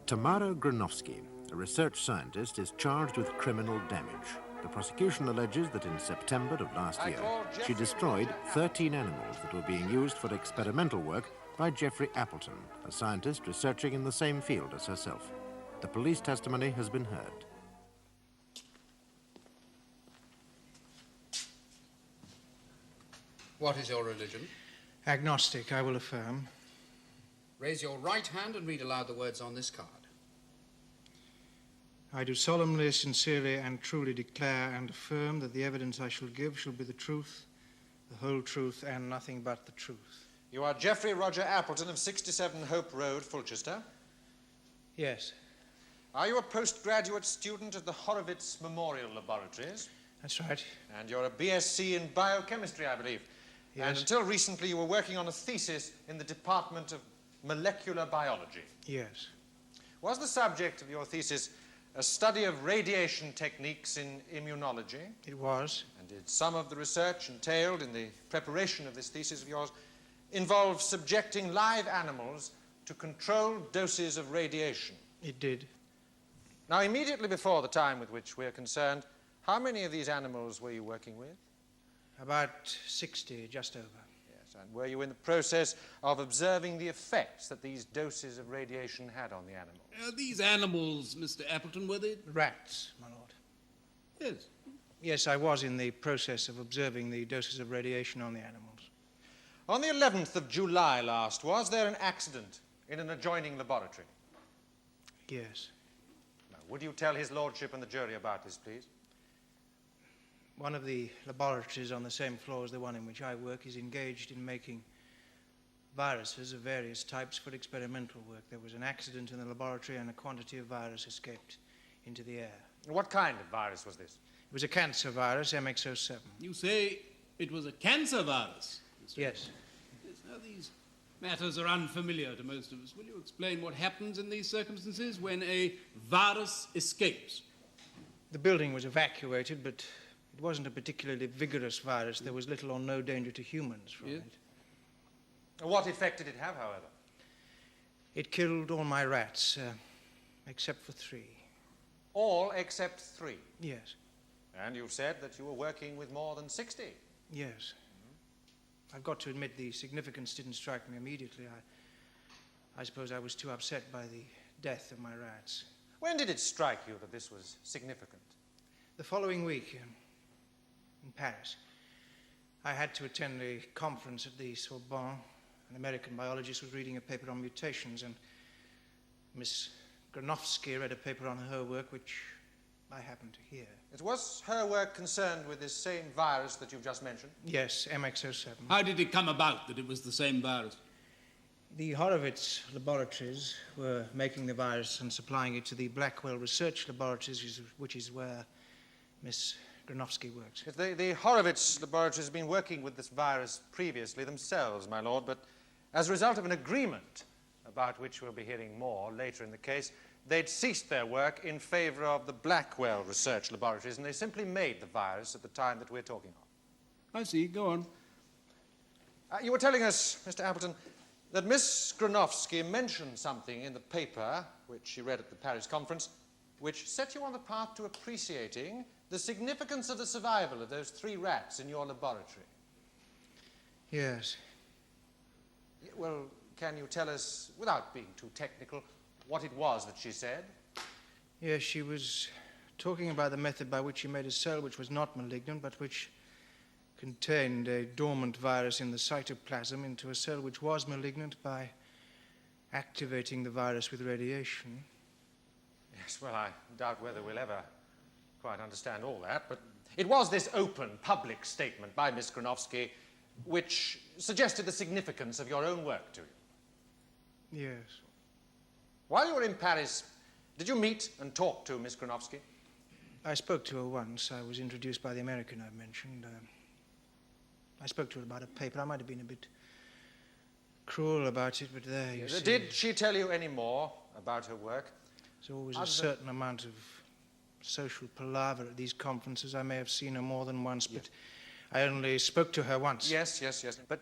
Tamara Granowski, a research scientist, is charged with criminal damage. The prosecution alleges that in September of last year, she destroyed 13 animals that were being used for experimental work by Geoffrey Appleton, a scientist researching in the same field as herself. The police testimony has been heard. What is your religion? Agnostic, I will affirm. Raise your right hand and read aloud the words on this card. I do solemnly, sincerely, and truly declare and affirm that the evidence I shall give shall be the truth, the whole truth, and nothing but the truth. You are Geoffrey Roger Appleton of 67 Hope Road, Fulchester? Yes. Are you a postgraduate student at the Horowitz Memorial Laboratories? That's right. And you're a BSc in biochemistry, I believe. Yes. And until recently, you were working on a thesis in the Department of Molecular Biology. Yes. Was the subject of your thesis a study of radiation techniques in immunology? It was. And did some of the research entailed in the preparation of this thesis of yours involve subjecting live animals to controlled doses of radiation? It did. Now, immediately before the time with which we're concerned, how many of these animals were you working with? About 60, just over. Yes, and were you in the process of observing the effects that these doses of radiation had on the animals? These animals, Mr. Appleton, were they? Rats, my lord. Yes. Yes, I was in the process of observing the doses of radiation on the animals. On the 11th of July last, was there an accident in an adjoining laboratory? Yes. Now, would you tell his lordship and the jury about this, please? One of the laboratories on the same floor as the one in which I work is engaged in making viruses of various types for experimental work. There was an accident in the laboratory and a quantity of virus escaped into the air. What kind of virus was this? It was a cancer virus, MX07. You say it was a cancer virus? Mr. Yes. Yes. Now, these matters are unfamiliar to most of us. Will you explain what happens in these circumstances when a virus escapes? The building was evacuated, but it wasn't a particularly vigorous virus. There was little or no danger to humans from Yes. it. What effect did it have, however? It killed all my rats, except for 3. All except 3. Yes. And you've said that you were working with more than 60. Yes. I've got to admit the significance didn't strike me immediately. I suppose I was too upset by the death of my rats. When did it strike you that this was significant? The following week, in Paris, I had to attend a conference at the Sorbonne. An American biologist was reading a paper on mutations, and Miss Granowski read a paper on her work, which I happened to hear. It was her work concerned with this same virus that you've just mentioned? Yes, MX07. How did it come about that it was the same virus? The Horowitz laboratories were making the virus and supplying it to the Blackwell Research Laboratories, which is where Miss Granowski works. The Horowitz laboratories have been working with this virus previously themselves, my lord, but as a result of an agreement, about which we'll be hearing more later in the case, they'd ceased their work in favor of the Blackwell Research Laboratories, and they simply made the virus at the time that we're talking of. I see. Go on. You were telling us, Mr. Appleton, that Miss Granowski mentioned something in the paper, which she read at the Paris conference, which set you on the path to appreciating the significance of the survival of those 3 rats in your laboratory. Yes. Well, can you tell us, without being too technical, what it was that she said? Yes, she was talking about the method by which she made a cell which was not malignant, but which contained a dormant virus in the cytoplasm into a cell which was malignant by activating the virus with radiation. Yes, well, I doubt whether we'll ever quite understand all that, but it was this open, public statement by Miss Granowski which suggested the significance of your own work to you. Yes. While you were in Paris, did you meet and talk to Miss Granowski? I spoke to her once. I was introduced by the American I mentioned. I spoke to her about a paper. I might have been a bit cruel about it, but there, you see. Did she tell you any more about her work? There's always a certain amount of social palaver at these conferences. I may have seen her more than once, but I only spoke to her once. Yes. But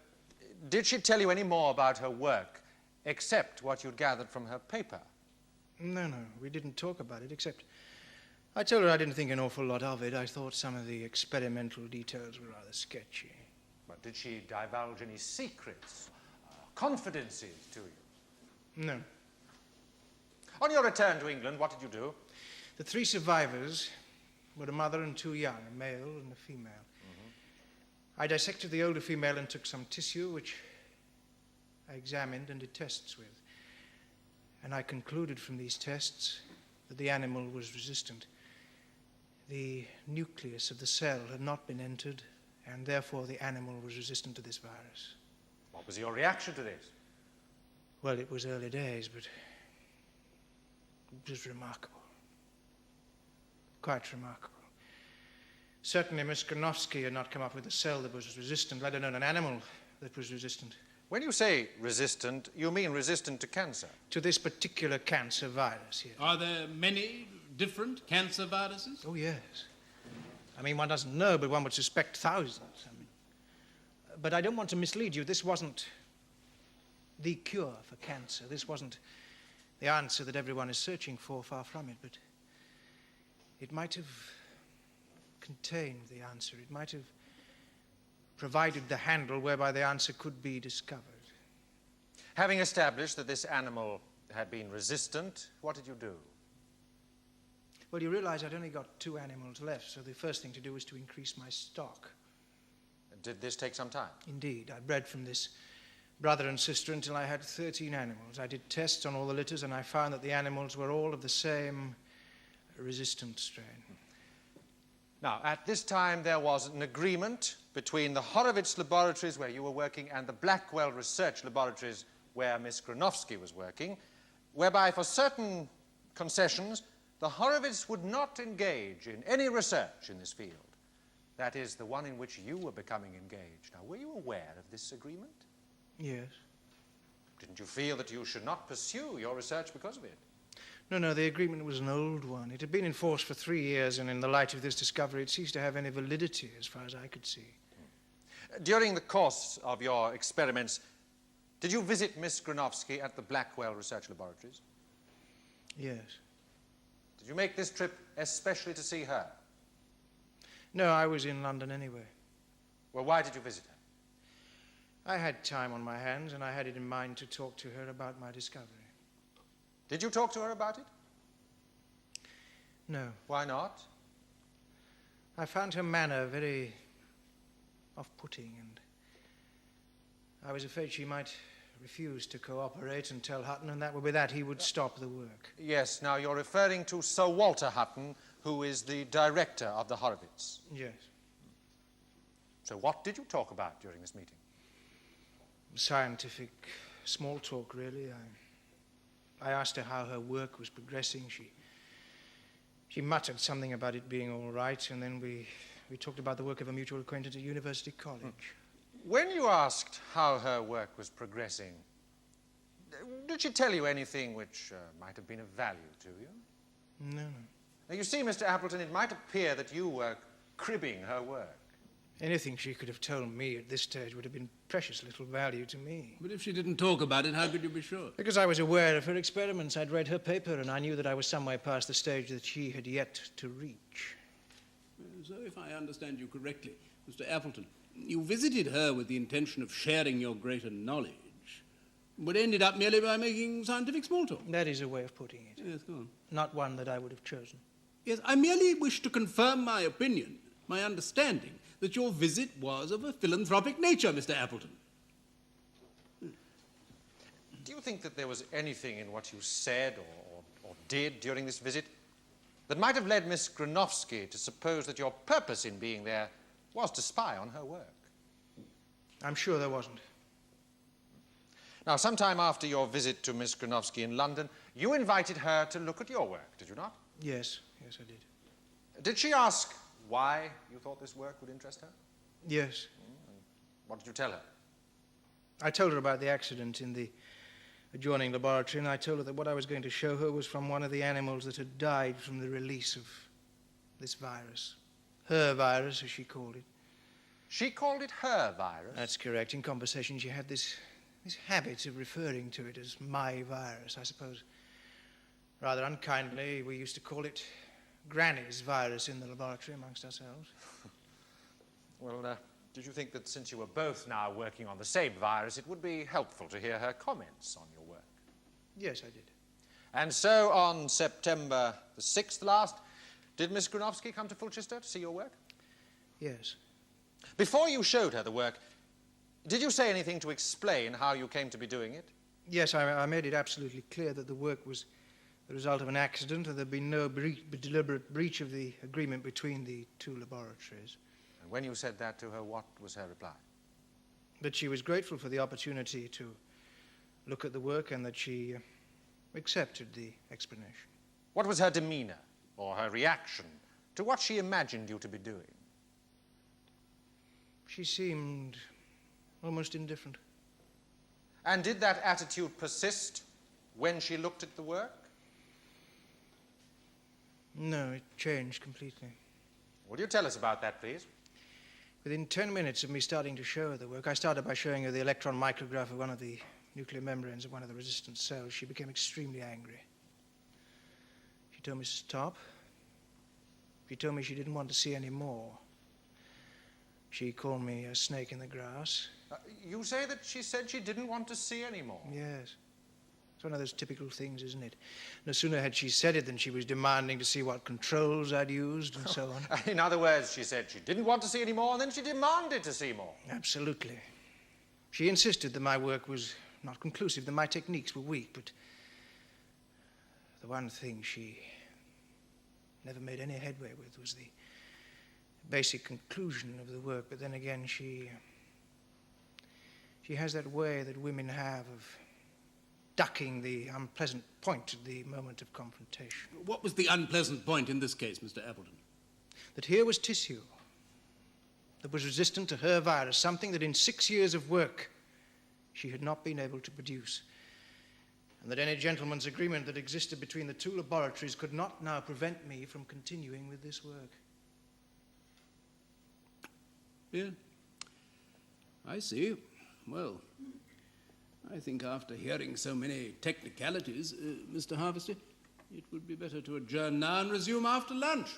did she tell you any more about her work, except what you'd gathered from her paper? No, we didn't talk about it, except I told her I didn't think an awful lot of it. I thought some of the experimental details were rather sketchy. But did she divulge any secrets, confidences to you? No. On your return to England, what did you do? The 3 survivors were a mother and 2 young, a male and a female. I dissected the older female and took some tissue, which I examined and did tests with. And I concluded from these tests that the animal was resistant. The nucleus of the cell had not been entered, and therefore the animal was resistant to this virus. What was your reaction to this? Well, it was early days, but it was remarkable. Quite remarkable. Certainly Miss Granowski had not come up with a cell that was resistant, let alone an animal that was resistant. When you say resistant, you mean resistant to cancer? To this particular cancer virus, yes. Are there many different cancer viruses? Oh, yes. I mean, one doesn't know, but one would suspect thousands. But I don't want to mislead you. This wasn't the cure for cancer. This wasn't the answer that everyone is searching for, far from it. But it might have contained the answer. It might have provided the handle whereby the answer could be discovered. Having established that this animal had been resistant, what did you do? Well, you realize I'd only got 2 animals left, so the first thing to do was to increase my stock. Did this take some time? Indeed. I bred from this brother and sister until I had 13 animals. I did tests on all the litters, and I found that the animals were all of the same resistant strain. Now, at this time, there was an agreement between the Horowitz laboratories where you were working and the Blackwell research laboratories where Miss Granowski was working, whereby for certain concessions, the Horowitz would not engage in any research in this field. That is, the one in which you were becoming engaged. Now, were you aware of this agreement? Yes. Didn't you feel that you should not pursue your research because of it? No, the agreement was an old one. It had been in force for 3 years, and in the light of this discovery, it ceased to have any validity as far as I could see. During the course of your experiments, did you visit Miss Granowski at the Blackwell Research Laboratories? Yes. Did you make this trip especially to see her? No, I was in London anyway. Well, why did you visit her? I had time on my hands, and I had it in mind to talk to her about my discovery. Did you talk to her about it? No. Why not? I found her manner very off-putting, and I was afraid she might refuse to cooperate and tell Hutton, and that would be that. He would stop the work. Yes, now you're referring to Sir Walter Hutton, who is the director of the Horowitz. Yes. So what did you talk about during this meeting? Scientific small talk, really. I asked her how her work was progressing. She muttered something about it being all right, and then we talked about the work of a mutual acquaintance at University College. When you asked how her work was progressing, did she tell you anything which might have been of value to you? No. Now, you see, Mr. Appleton, it might appear that you were cribbing her work. Anything she could have told me at this stage would have been precious little value to me. But if she didn't talk about it, how could you be sure? Because I was aware of her experiments. I'd read her paper, and I knew that I was some way past the stage that she had yet to reach. So if I understand you correctly, Mr. Appleton, you visited her with the intention of sharing your greater knowledge, but ended up merely by making scientific small talk. That is a way of putting it. Yes, go on. Not one that I would have chosen. Yes, I merely wish to confirm my opinion, my understanding, that your visit was of a philanthropic nature, Mr. Appleton. Do you think that there was anything in what you said or did during this visit that might have led Miss Granowski to suppose that your purpose in being there was to spy on her work? I'm sure there wasn't. Now, sometime after your visit to Miss Granowski in London, you invited her to look at your work, did you not? Yes, I did. Did she ask why you thought this work would interest her? Yes. And what did you tell her? I told her about the accident in the adjoining laboratory, and I told her that what I was going to show her was from one of the animals that had died from the release of this virus. Her virus, as she called it. She called it her virus? That's correct. In conversation, she had this habit of referring to it as my virus. I suppose Rather unkindly, we used to call it Granny's virus in the laboratory amongst ourselves. Well, did you think that since you were both now working on the same virus, it would be helpful to hear her comments on your work? Yes, I did. And so on September the 6th last, did Miss Granowski come to Fulchester to see your work? Yes. Before you showed her the work, did you say anything to explain how you came to be doing it? Yes, I made it absolutely clear that the work was the result of an accident and there'd been no deliberate breach of the agreement between the two laboratories. And when you said that to her, what was her reply? That she was grateful for the opportunity to look at the work and that she accepted the explanation. What was her demeanor or her reaction to what she imagined you to be doing? She seemed almost indifferent. And did that attitude persist when she looked at the work? No, it changed completely. Will you tell us about that, please? Within 10 minutes of me starting to show her the work, I started by showing her the electron micrograph of one of the nuclear membranes of one of the resistant cells. She became extremely angry. She told me to stop. She told me she didn't want to see any more. She called me a snake in the grass. You say that she said she didn't want to see any more? Yes. It's one of those typical things, isn't it? No sooner had she said it than she was demanding to see what controls I'd used and so on. In other words, she said she didn't want to see any more, and then she demanded to see more. Absolutely. She insisted that my work was not conclusive, that my techniques were weak, but the one thing she never made any headway with was the basic conclusion of the work. But then again, she has that way that women have of ducking the unpleasant point at the moment of confrontation. What was the unpleasant point in this case, Mr. Appleton? That here was tissue that was resistant to her virus, something that in 6 years of work she had not been able to produce, and that any gentleman's agreement that existed between the two laboratories could not now prevent me from continuing with this work. Yeah, I see. Well, I think after hearing so many technicalities, Mr. Harvester, it would be better to adjourn now and resume after lunch.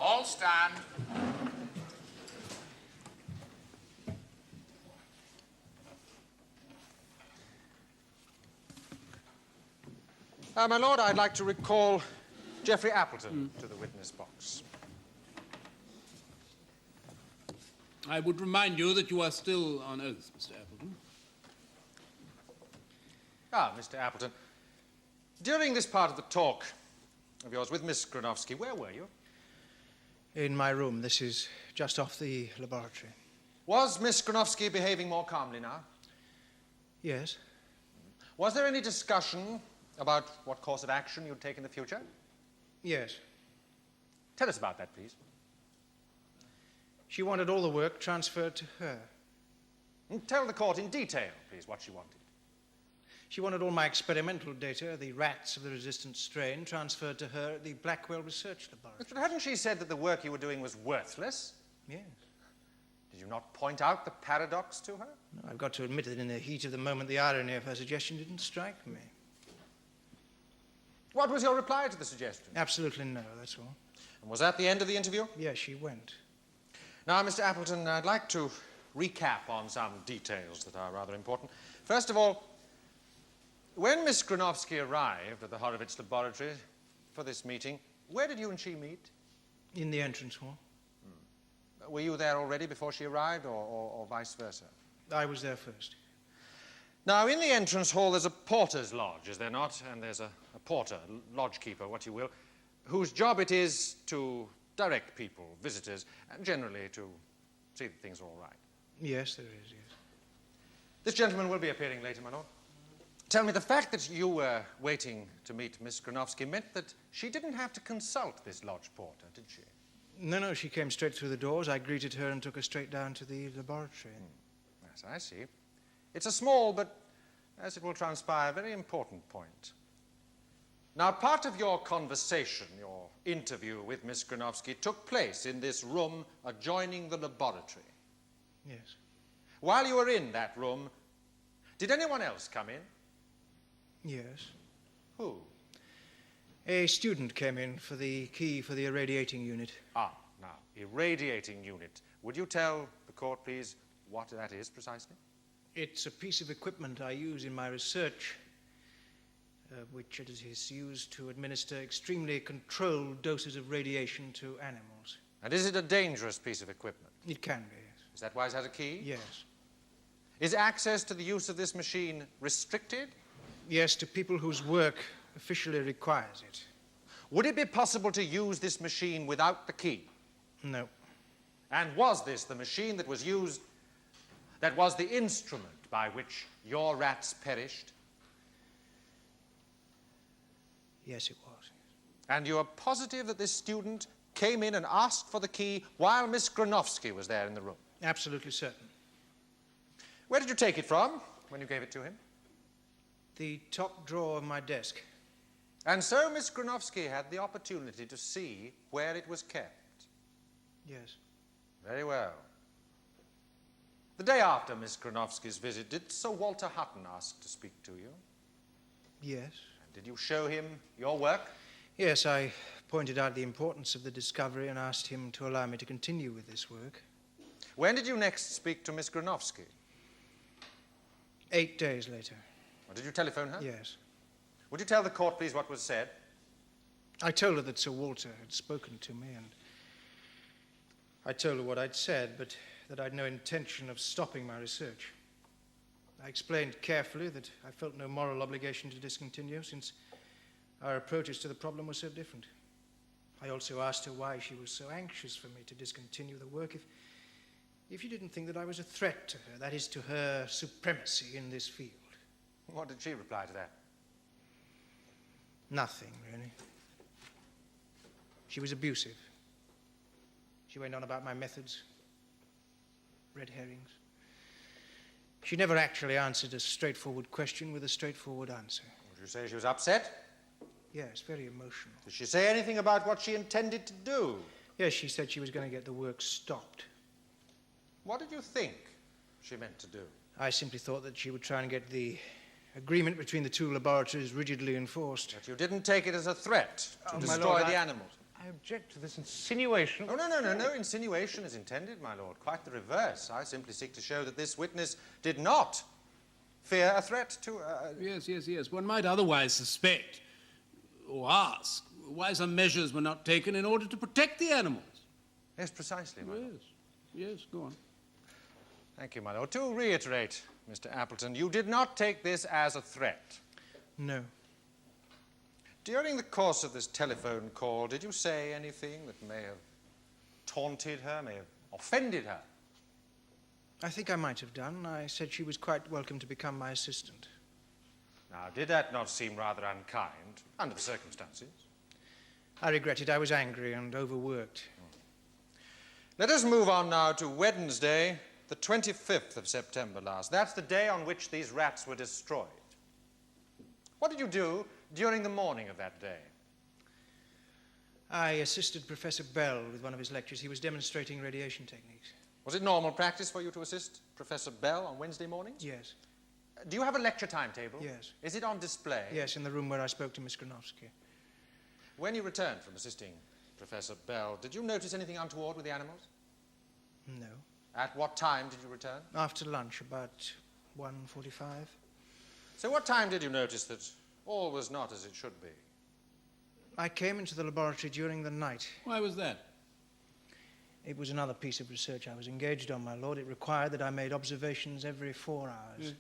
All stand. My Lord, I'd like to recall Geoffrey Appleton to the witness box. I would remind you that you are still on oath, Mr. Appleton. Mr. Appleton, during this part of the talk of yours with Miss Granowski, where were you? In my room. This is just off the laboratory. Was Miss Granowski behaving more calmly now? Yes. Was there any discussion about what course of action you'd take in the future? Yes. Tell us about that, please. She wanted all the work transferred to her. And tell the court in detail, please, what she wanted. She wanted all my experimental data, the rats of the resistant strain, transferred to her at the Blackwell Research Laboratory. But hadn't she said that the work you were doing was worthless? Yes. Did you not point out the paradox to her? No, I've got to admit that in the heat of the moment, the irony of her suggestion didn't strike me. What was your reply to the suggestion? Absolutely no, that's all. And was that the end of the interview? Yes, she went. Now, Mr. Appleton, I'd like to recap on some details that are rather important. First of all, when Miss Granowski arrived at the Horowitz Laboratory for this meeting, where did you and she meet? In the entrance hall. Were you there already before she arrived, or vice versa? I was there first. Now, in the entrance hall, there's a porter's lodge, is there not? And there's a porter, lodge keeper, what you will, whose job it is to direct people, visitors, and generally to see that things are all right. Yes, there is, yes. This gentleman will be appearing later, my lord. Tell me, the fact that you were waiting to meet Miss Granowski meant that she didn't have to consult this lodge porter, did she? No, she came straight through the doors. I greeted her and took her straight down to the laboratory. Yes, I see. It's a small, but, as it will transpire, very important point. Now, part of your conversation, your interview with Miss Granowski, took place in this room adjoining the laboratory. Yes. While you were in that room, did anyone else come in? Yes. Who? A student came in for the key for the irradiating unit. Ah, now, irradiating unit. Would you tell the court, please, what that is precisely? It's a piece of equipment I use in my research, which it is used to administer extremely controlled doses of radiation to animals. And is it a dangerous piece of equipment? It can be, yes. Is that why it has a key? Yes. Is access to the use of this machine restricted? Yes, to people whose work officially requires it. Would it be possible to use this machine without the key? No. And was this the machine that was used, that was the instrument by which your rats perished? Yes, it was. And you are positive that this student came in and asked for the key while Miss Granowski was there in the room? Absolutely certain. Where did you take it from when you gave it to him? The top drawer of my desk. And so Miss Granowski had the opportunity to see where it was kept? Yes. Very well. The day after Miss Granowski's visit, did Sir Walter Hutton ask to speak to you? Yes. And did you show him your work? Yes, I pointed out the importance of the discovery and asked him to allow me to continue with this work. When did you next speak to Miss Granowski? 8 days later. Or did you telephone her? Yes. Would you tell the court, please, what was said? I told her that Sir Walter had spoken to me, and I told her what I'd said, but that I'd no intention of stopping my research. I explained carefully that I felt no moral obligation to discontinue, since our approaches to the problem were so different. I also asked her why she was so anxious for me to discontinue the work if she didn't think that I was a threat to her, that is, to her supremacy in this field. What did she reply to that? Nothing, really. She was abusive. She went on about my methods, red herrings. She never actually answered a straightforward question with a straightforward answer. Would you say she was upset? Yes, very emotional. Did she say anything about what she intended to do? Yes, she said she was going to get the work stopped. What did you think she meant to do? I simply thought that she would try and get the agreement between the two laboratories rigidly enforced. But you didn't take it as a threat to my destroy lord, the animals. I object to this insinuation. Oh, no insinuation is intended, my lord. Quite the reverse. I simply seek to show that this witness did not fear a threat to... Yes. One might otherwise suspect or ask why some measures were not taken in order to protect the animals. Yes, precisely, my lord. Yes, go on. Thank you, my lord. To reiterate, Mr. Appleton, you did not take this as a threat. No. During the course of this telephone call, did you say anything that may have taunted her, may have offended her? I think I might have done. I said she was quite welcome to become my assistant. Now, did that not seem rather unkind, under the circumstances? I regret it. I was angry and overworked. Let us move on now to Wednesday, the 25th of September last. That's the day on which these rats were destroyed. What did you do during the morning of that day? I assisted Professor Bell with one of his lectures. He was demonstrating radiation techniques. Was it normal practice for you to assist Professor Bell on Wednesday mornings? Yes. Do you have a lecture timetable? Yes. Is it on display? Yes, in the room where I spoke to Miss Granowski. When you returned from assisting Professor Bell, did you notice anything untoward with the animals? No. At what time did you return? After lunch, about 1:45. So what time did you notice that all was not as it should be? I came into the laboratory during the night. Why was that? It was another piece of research I was engaged on, my lord. It required that I made observations every 4 hours.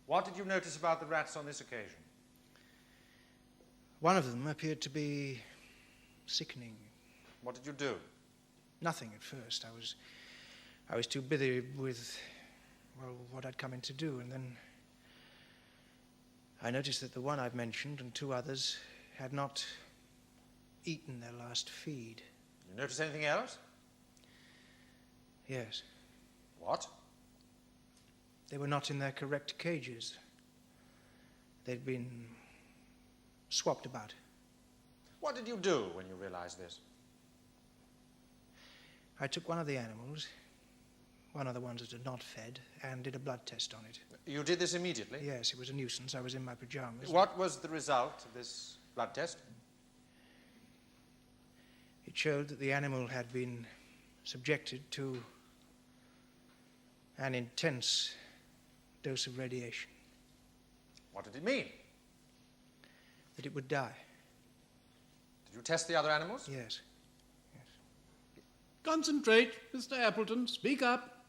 What did you notice about the rats on this occasion? One of them appeared to be sickening. What did you do? Nothing at first. I was too busy with, well, what I'd come in to do, and then I noticed that the one I've mentioned and 2 others had not eaten their last feed. You notice anything else? Yes. What? They were not in their correct cages. They'd been swapped about. What did you do when you realized this? I took one of the animals, one of the ones that had not fed, and did a blood test on it. You did this immediately? Yes, it was a nuisance. I was in my pajamas. What was the result of this blood test? It showed that the animal had been subjected to an intense dose of radiation. What did it mean? That it would die. Did you test the other animals? Yes. Concentrate, Mr. Appleton. Speak up.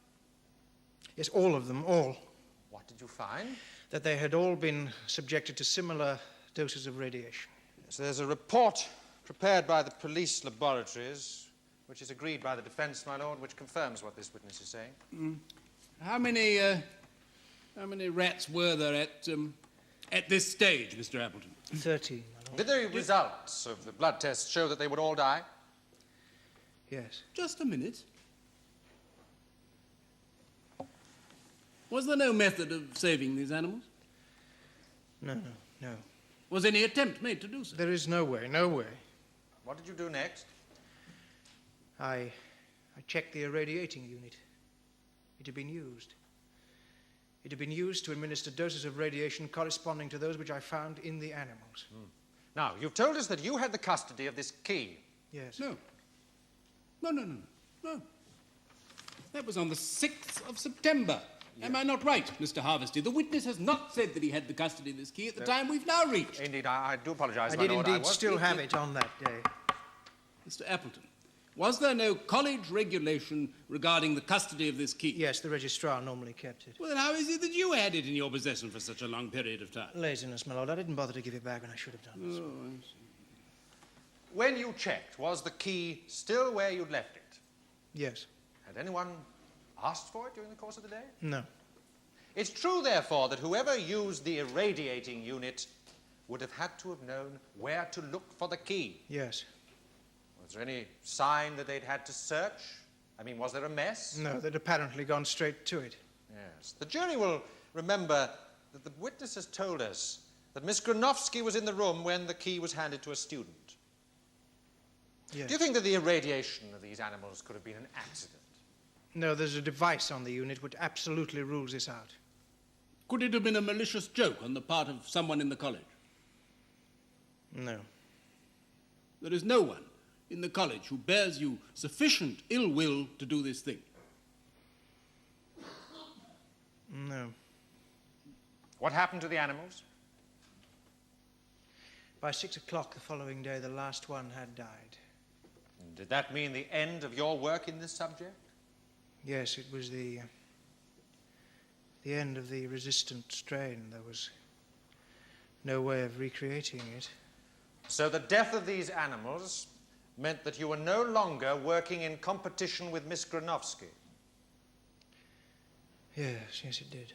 Yes, all of them, all. What did you find? That they had all been subjected to similar doses of radiation. So there's a report prepared by the police laboratories, which is agreed by the defense, my lord, which confirms what this witness is saying. How many rats were there at this stage, Mr. Appleton? 13, my lord. Did the results of the blood test show that they would all die? Yes. Just a minute. Was there no method of saving these animals? No. Was any attempt made to do so? There is no way. What did you do next? I checked the irradiating unit. It had been used. It had been used to administer doses of radiation corresponding to those which I found in the animals. Now, you've told us that you had the custody of this key. Yes. No. That was on the 6th of September. Yeah. Am I not right, Mr. Harvesty? The witness has not said that he had the custody of this key at the time we've now reached. Indeed, I do apologize, I my did lord. indeed still have it on that day. Mr. Appleton, was there no college regulation regarding the custody of this key? Yes, the registrar normally kept it. Well, then how is it that you had it in your possession for such a long period of time? Laziness, my lord. I didn't bother to give it back when I should have done. Oh, I see. When you checked, was the key still where you'd left it? Yes. Had anyone asked for it during the course of the day? No. It's true, therefore, that whoever used the irradiating unit would have had to have known where to look for the key. Yes. Was there any sign that they'd had to search? I mean, was there a mess? No, they'd apparently gone straight to it. Yes. The jury will remember that the witness has told us that Miss Granowski was in the room when the key was handed to a student. Yes. Do you think that the irradiation of these animals could have been an accident? No, there's a device on the unit which absolutely rules this out. Could it have been a malicious joke on the part of someone in the college? No. There is no one in the college who bears you sufficient ill will to do this thing? No. What happened to the animals? By 6 o'clock the following day, the last one had died. Did that mean the end of your work in this subject? Yes, it was the end of the resistant strain. There was no way of recreating it. So the death of these animals meant that you were no longer working in competition with Miss Granowski? Yes, it did.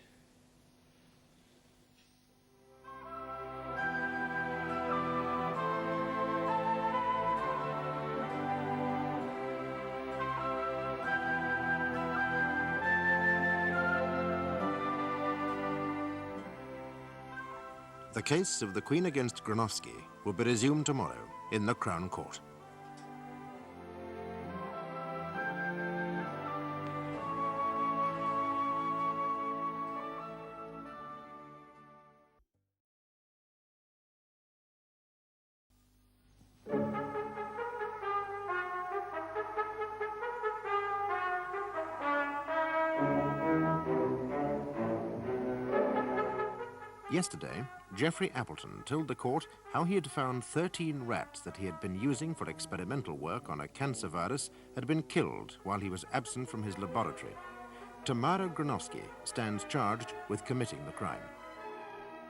The case of the Queen against Granowski will be resumed tomorrow in the Crown Court. Yesterday, Geoffrey Appleton told the court how he had found 13 rats that he had been using for experimental work on a cancer virus had been killed while he was absent from his laboratory. Tamara Granowski stands charged with committing the crime.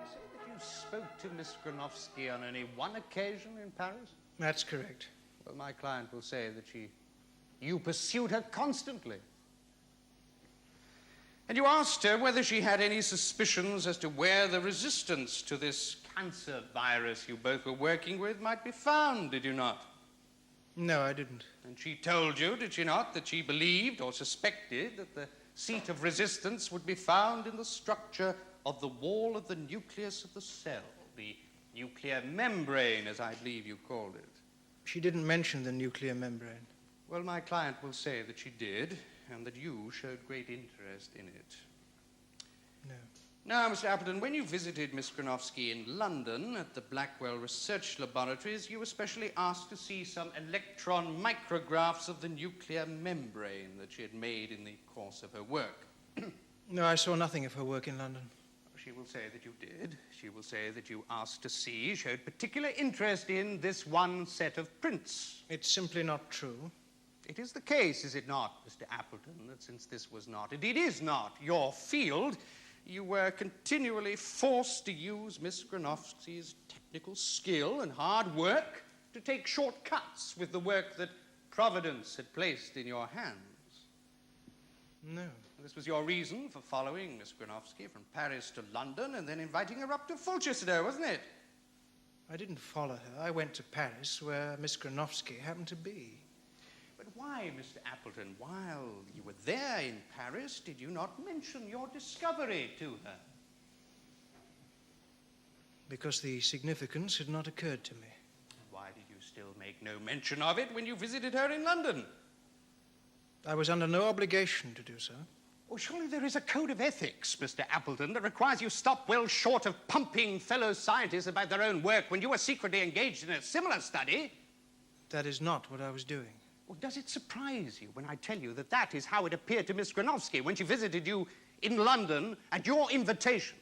You say that you spoke to Miss Granowski on only one occasion in Paris? That's correct. Well, my client will say that you pursued her constantly. And you asked her whether she had any suspicions as to where the resistance to this cancer virus you both were working with might be found, did you not? No, I didn't. And she told you, did she not, that she believed or suspected that the seat of resistance would be found in the structure of the wall of the nucleus of the cell, the nuclear membrane, as I believe you called it. She didn't mention the nuclear membrane. Well, my client will say that she did, and that you showed great interest in it. No. Now, Mr. Appleton, when you visited Miss Granowski in London at the Blackwell Research Laboratories, you were specially asked to see some electron micrographs of the nuclear membrane that she had made in the course of her work. No, I saw nothing of her work in London. She will say that you did. She will say that you asked to see, showed particular interest in this one set of prints. It's simply not true. It is the case, is it not, Mr. Appleton, that since this was not, indeed is not, your field, you were continually forced to use Miss Granowski's technical skill and hard work to take shortcuts with the work that Providence had placed in your hands. No. This was your reason for following Miss Granowski from Paris to London and then inviting her up to Fulchester, wasn't it? I didn't follow her. I went to Paris, where Miss Granowski happened to be. But why, Mr. Appleton, while you were there in Paris, did you not mention your discovery to her? Because the significance had not occurred to me. Why did you still make no mention of it when you visited her in London? I was under no obligation to do so. Oh, surely there is a code of ethics, Mr. Appleton, that requires you stop well short of pumping fellow scientists about their own work when you were secretly engaged in a similar study. That is not what I was doing. Well, does it surprise you when I tell you that that is how it appeared to Miss Granowski when she visited you in London at your invitation?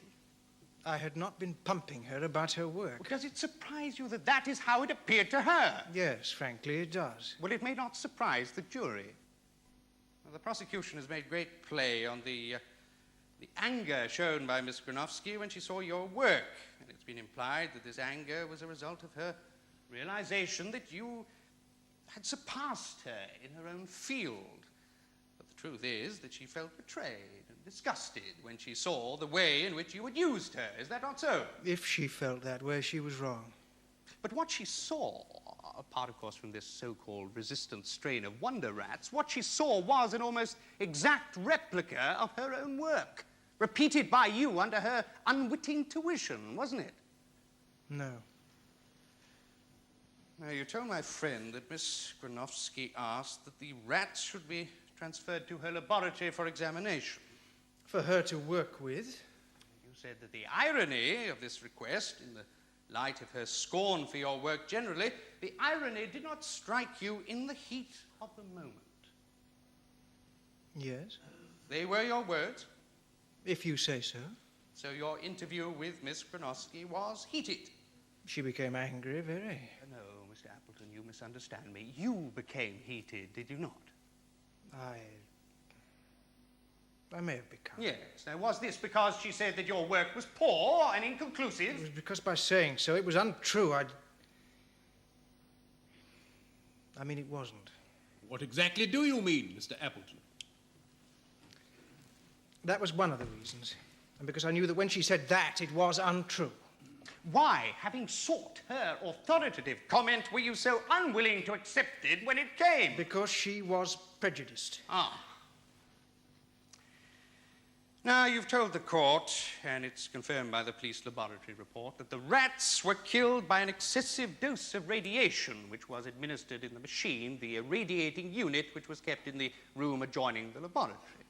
I had not been pumping her about her work. Well, does it surprise you that that is how it appeared to her? Yes, frankly, it does. Well, it may not surprise the jury. Well, the prosecution has made great play on the anger shown by Miss Granowski when she saw your work. And it's been implied that this anger was a result of her realization that you had surpassed her in her own field. But the truth is that she felt betrayed and disgusted when she saw the way in which you had used her. Is that not so? If she felt that way, she was wrong. But what she saw, apart, of course, from this so-called resistant strain of wonder rats, what she saw was an almost exact replica of her own work, repeated by you under her unwitting tuition, wasn't it? No. Now, you told my friend that Miss Granowski asked that the rats should be transferred to her laboratory for examination. For her to work with? You said that the irony of this request, in the light of her scorn for your work generally, the irony did not strike you in the heat of the moment. Yes. They were your words? If you say so. So your interview with Miss Granowski was heated? She became angry, very. No, Mr. Appleton, you misunderstand me. You became heated, did you not? I may have become. Yes. Now, was this because she said that your work was poor and inconclusive? It was because by saying so, it was untrue. I mean, it wasn't. What exactly do you mean, Mr. Appleton? That was one of the reasons. And because I knew that when she said that, it was untrue. Why, having sought her authoritative comment, were you so unwilling to accept it when it came? Because she was prejudiced. Ah. Now, you've told the court, and it's confirmed by the police laboratory report, that the rats were killed by an excessive dose of radiation, which was administered in the machine, the irradiating unit, which was kept in the room adjoining the laboratory.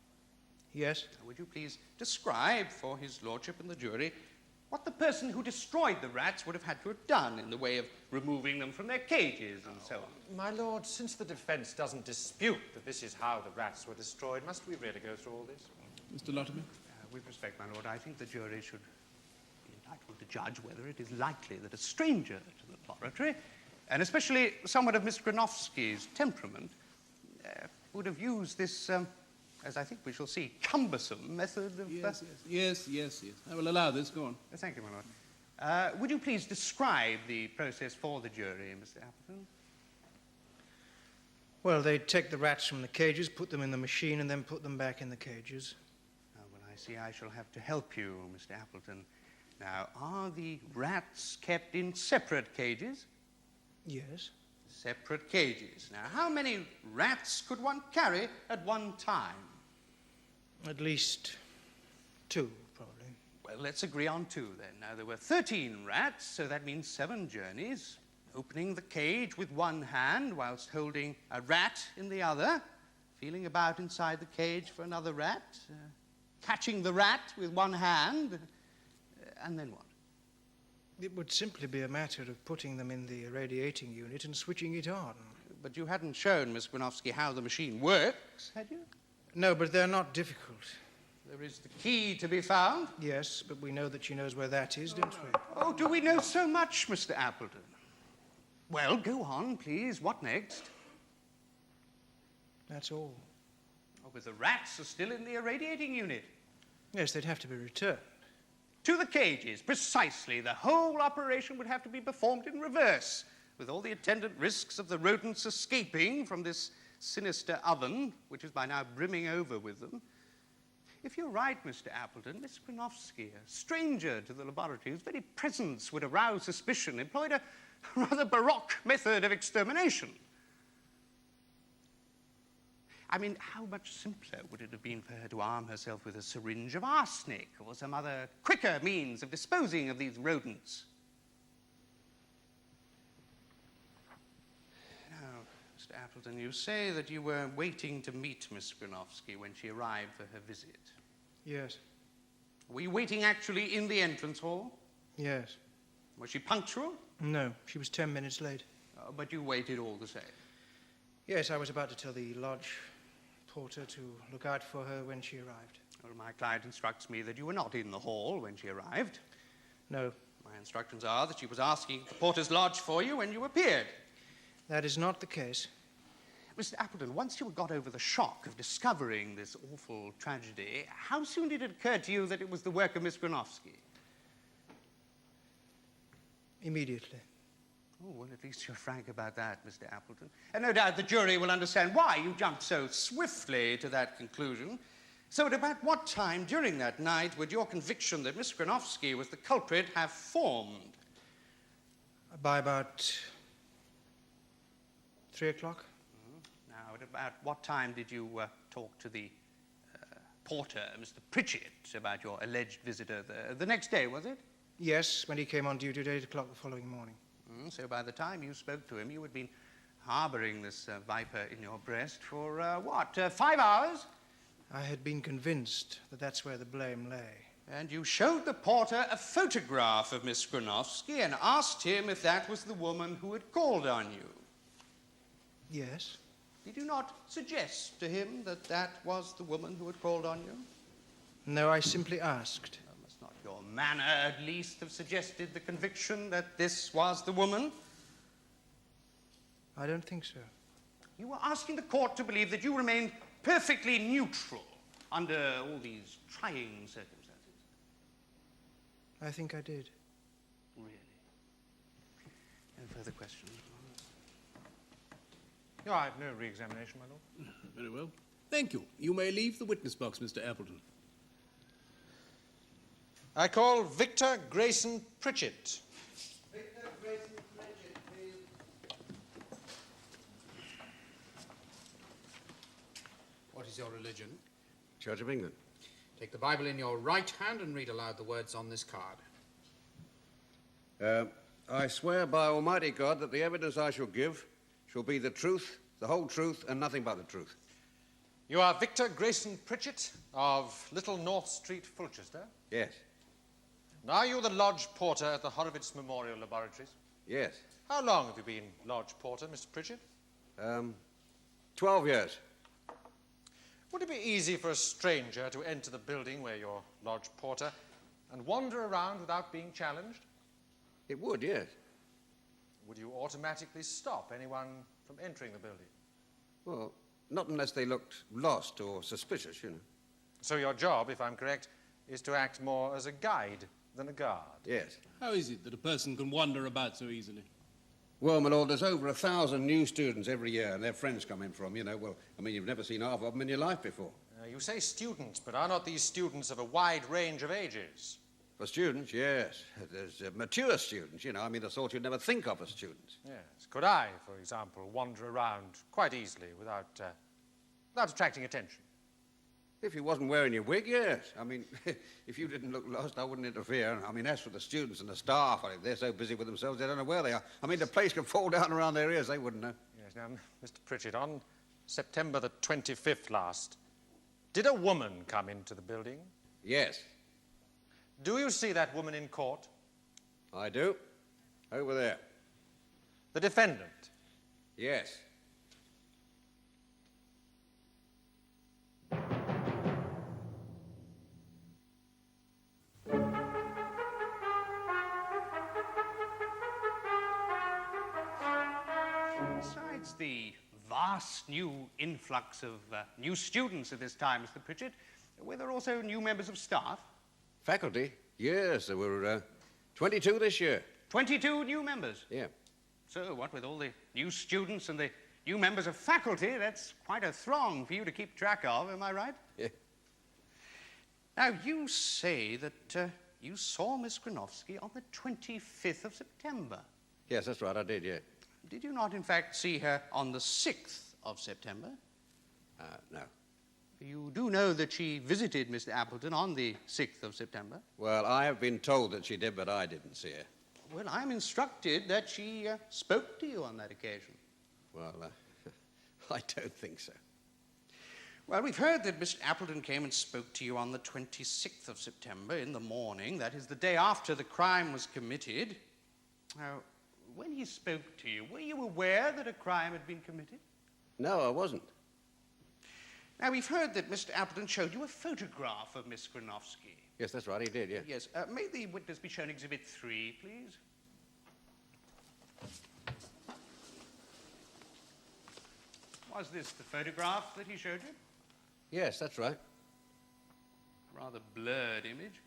Yes? Now, would you please describe for his lordship and the jury what the person who destroyed the rats would have had to have done in the way of removing them from their cages and so on? My lord, since the defence doesn't dispute that this is how the rats were destroyed, must we really go through all this? Mr. Latimer? With respect, my lord, I think the jury should be entitled to judge whether it is likely that a stranger to the laboratory, and especially someone of Miss Granowski's temperament, would have used this, as I think we shall see, cumbersome method of... Yes. I will allow this. Go on. Thank you, my lord. Would you please describe the process for the jury, Mr. Appleton? Well, they'd take the rats from the cages, put them in the machine, and then put them back in the cages. see I shall have to help you, Mr. Appleton. Now, are the rats kept in separate cages? Yes. Separate cages. Now, how many rats could one carry at one time? At least 2, probably. Well, let's agree on 2 then. Now, there were 13 rats, so that means 7 journeys. Opening the cage with one hand whilst holding a rat in the other, feeling about inside the cage for another rat, catching the rat with one hand, and then what? It would simply be a matter of putting them in the irradiating unit and switching it on. But you hadn't shown Miss Granowski how the machine works, had you? No, but they're not difficult. There is the key to be found. Yes, but we know that she knows where that is, don't we? Oh, do we know so much, Mr. Appleton? Well, go on, please. What next? That's all. Oh, but the rats are still in the irradiating unit. Yes, they'd have to be returned. To the cages, precisely. The whole operation would have to be performed in reverse, with all the attendant risks of the rodents escaping from this sinister oven, which is by now brimming over with them. If you're right, Mr. Appleton, Miss Granowski, a stranger to the laboratory, whose very presence would arouse suspicion, employed a rather baroque method of extermination. I mean, how much simpler would it have been for her to arm herself with a syringe of arsenic or some other quicker means of disposing of these rodents? Now, Mr. Appleton, you say that you were waiting to meet Miss Granowski when she arrived for her visit. Yes. Were you waiting actually in the entrance hall? Yes. Was she punctual? No, she was 10 minutes late. But you waited all the same. Yes, I was about to tell the lodge porter to look out for her when she arrived. Well, my client instructs me that you were not in the hall when she arrived. No. My instructions are that she was asking at the porter's lodge for you when you appeared. That is not the case. Mr. Appleton, once you had got over the shock of discovering this awful tragedy, how soon did it occur to you that it was the work of Miss Granowski? Immediately. Oh, well, at least you're frank about that, Mr. Appleton. And no doubt the jury will understand why you jumped so swiftly to that conclusion. So at about what time during that night would your conviction that Miss Granowski was the culprit have formed? By about 3 o'clock. Now, at about what time did you talk to the porter, Mr. Pritchett, about your alleged visitor the next day, was it? Yes, when he came on duty at 8 o'clock the following morning. So by the time you spoke to him, you had been harboring this viper in your breast for, 5 hours? I had been convinced that that's where the blame lay. And you showed the porter a photograph of Miss Granowski and asked him if that was the woman who had called on you. Yes. Did you not suggest to him that that was the woman who had called on you? No, I simply asked. Must not your manner at least have suggested the conviction that this was the woman? I don't think so. You were asking the court to believe that you remained perfectly neutral under all these trying circumstances. I think I did. Really? No further questions? No, I have no re-examination, my lord. Very well. Thank you. You may leave the witness box, Mr. Appleton. I call Victor Grayson Pritchett. Victor Grayson Pritchett, please. What is your religion? Church of England. Take the Bible in your right hand and read aloud the words on this card. I swear by Almighty God that the evidence I shall give shall be the truth, the whole truth, and nothing but the truth. You are Victor Grayson Pritchett of Little North Street, Fulchester? Yes. And are you the lodge porter at the Horowitz Memorial Laboratories? Yes. How long have you been lodge porter, Mr. Pritchett? 12 years. Would it be easy for a stranger to enter the building where you're lodge porter and wander around without being challenged? It would, yes. Would you automatically stop anyone from entering the building? Well, not unless they looked lost or suspicious, you know. So your job, if I'm correct, is to act more as a guide than a guard? Yes. How is it that a person can wander about so easily? Well, my lord, there's over 1,000 new students every year, and their friends come in from, you know. Well, I mean, you've never seen half of them in your life before. You say students, but are not these students of a wide range of ages? For students, yes. There's mature students, you know. I mean, the sort you'd never think of as students. Yes. Could I, for example, wander around quite easily without attracting attention? If you wasn't wearing your wig, yes. I mean, if you didn't look lost, I wouldn't interfere. I mean, as for the students and the staff, they're so busy with themselves, they don't know where they are. I mean, the place could fall down around their ears, they wouldn't know. Yes, now, Mr. Pritchett, on September the 25th last, did a woman come into the building? Yes. Do you see that woman in court? I do. Over there. The defendant? Yes. Besides the vast new influx of new students at this time, Mr. Pritchett, were there also new members of staff? Faculty? Yes, there were 22 this year. 22 new members? Yeah. So, what with all the new students and the new members of faculty, that's quite a throng for you to keep track of, am I right? Yeah. Now, you say that you saw Miss Granowski on the 25th of September. Yes, that's right, I did, yeah. Did you not, in fact, see her on the 6th of September? No. You do know that she visited Mr. Appleton on the 6th of September? Well, I have been told that she did, but I didn't see her. Well, I'm instructed that she spoke to you on that occasion. Well, I don't think so. Well, we've heard that Mr. Appleton came and spoke to you on the 26th of September in the morning. That is the day after the crime was committed. Now, when he spoke to you, were you aware that a crime had been committed? No, I wasn't. Now, we've heard that Mr. Appleton showed you a photograph of Miss Granowski. Yes, that's right, he did, yeah. Yes. May the witness be shown Exhibit 3, please? Was this the photograph that he showed you? Yes, that's right. Rather blurred image.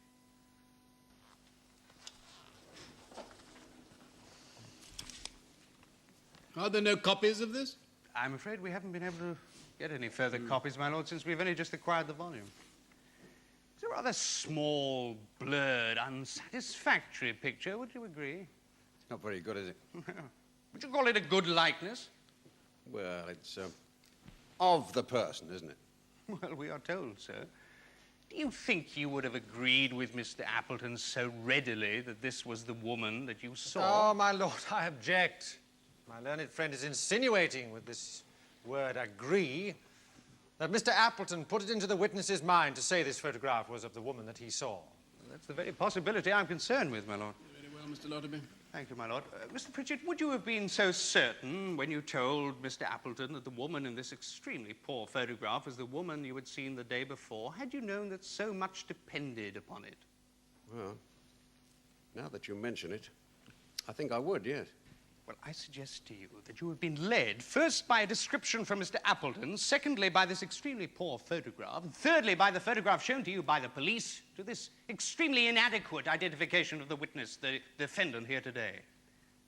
Are there no copies of this? I'm afraid we haven't been able to get any further copies, my lord, since we've only just acquired the volume. It's a rather small, blurred, unsatisfactory picture, would you agree? It's not very good, is it? Would you call it a good likeness? Well, it's of the person, isn't it? Well, we are told so. Do you think you would have agreed with Mr. Appleton so readily that this was the woman that you saw? Oh, my lord, I object. My learned friend is insinuating with this word agree that Mr. Appleton put it into the witness's mind to say this photograph was of the woman that he saw. That's the very possibility I'm concerned with, my lord. Very well, Mr. Lotterby. Thank you, my lord. Mr. Pritchett, would you have been so certain when you told Mr. Appleton that the woman in this extremely poor photograph was the woman you had seen the day before, had you known that so much depended upon it? Well, now that you mention it, I think I would, yes. Well, I suggest to you that you have been led, first by a description from Mr. Appleton, secondly by this extremely poor photograph, and thirdly by the photograph shown to you by the police, to this extremely inadequate identification of the witness, the defendant here today.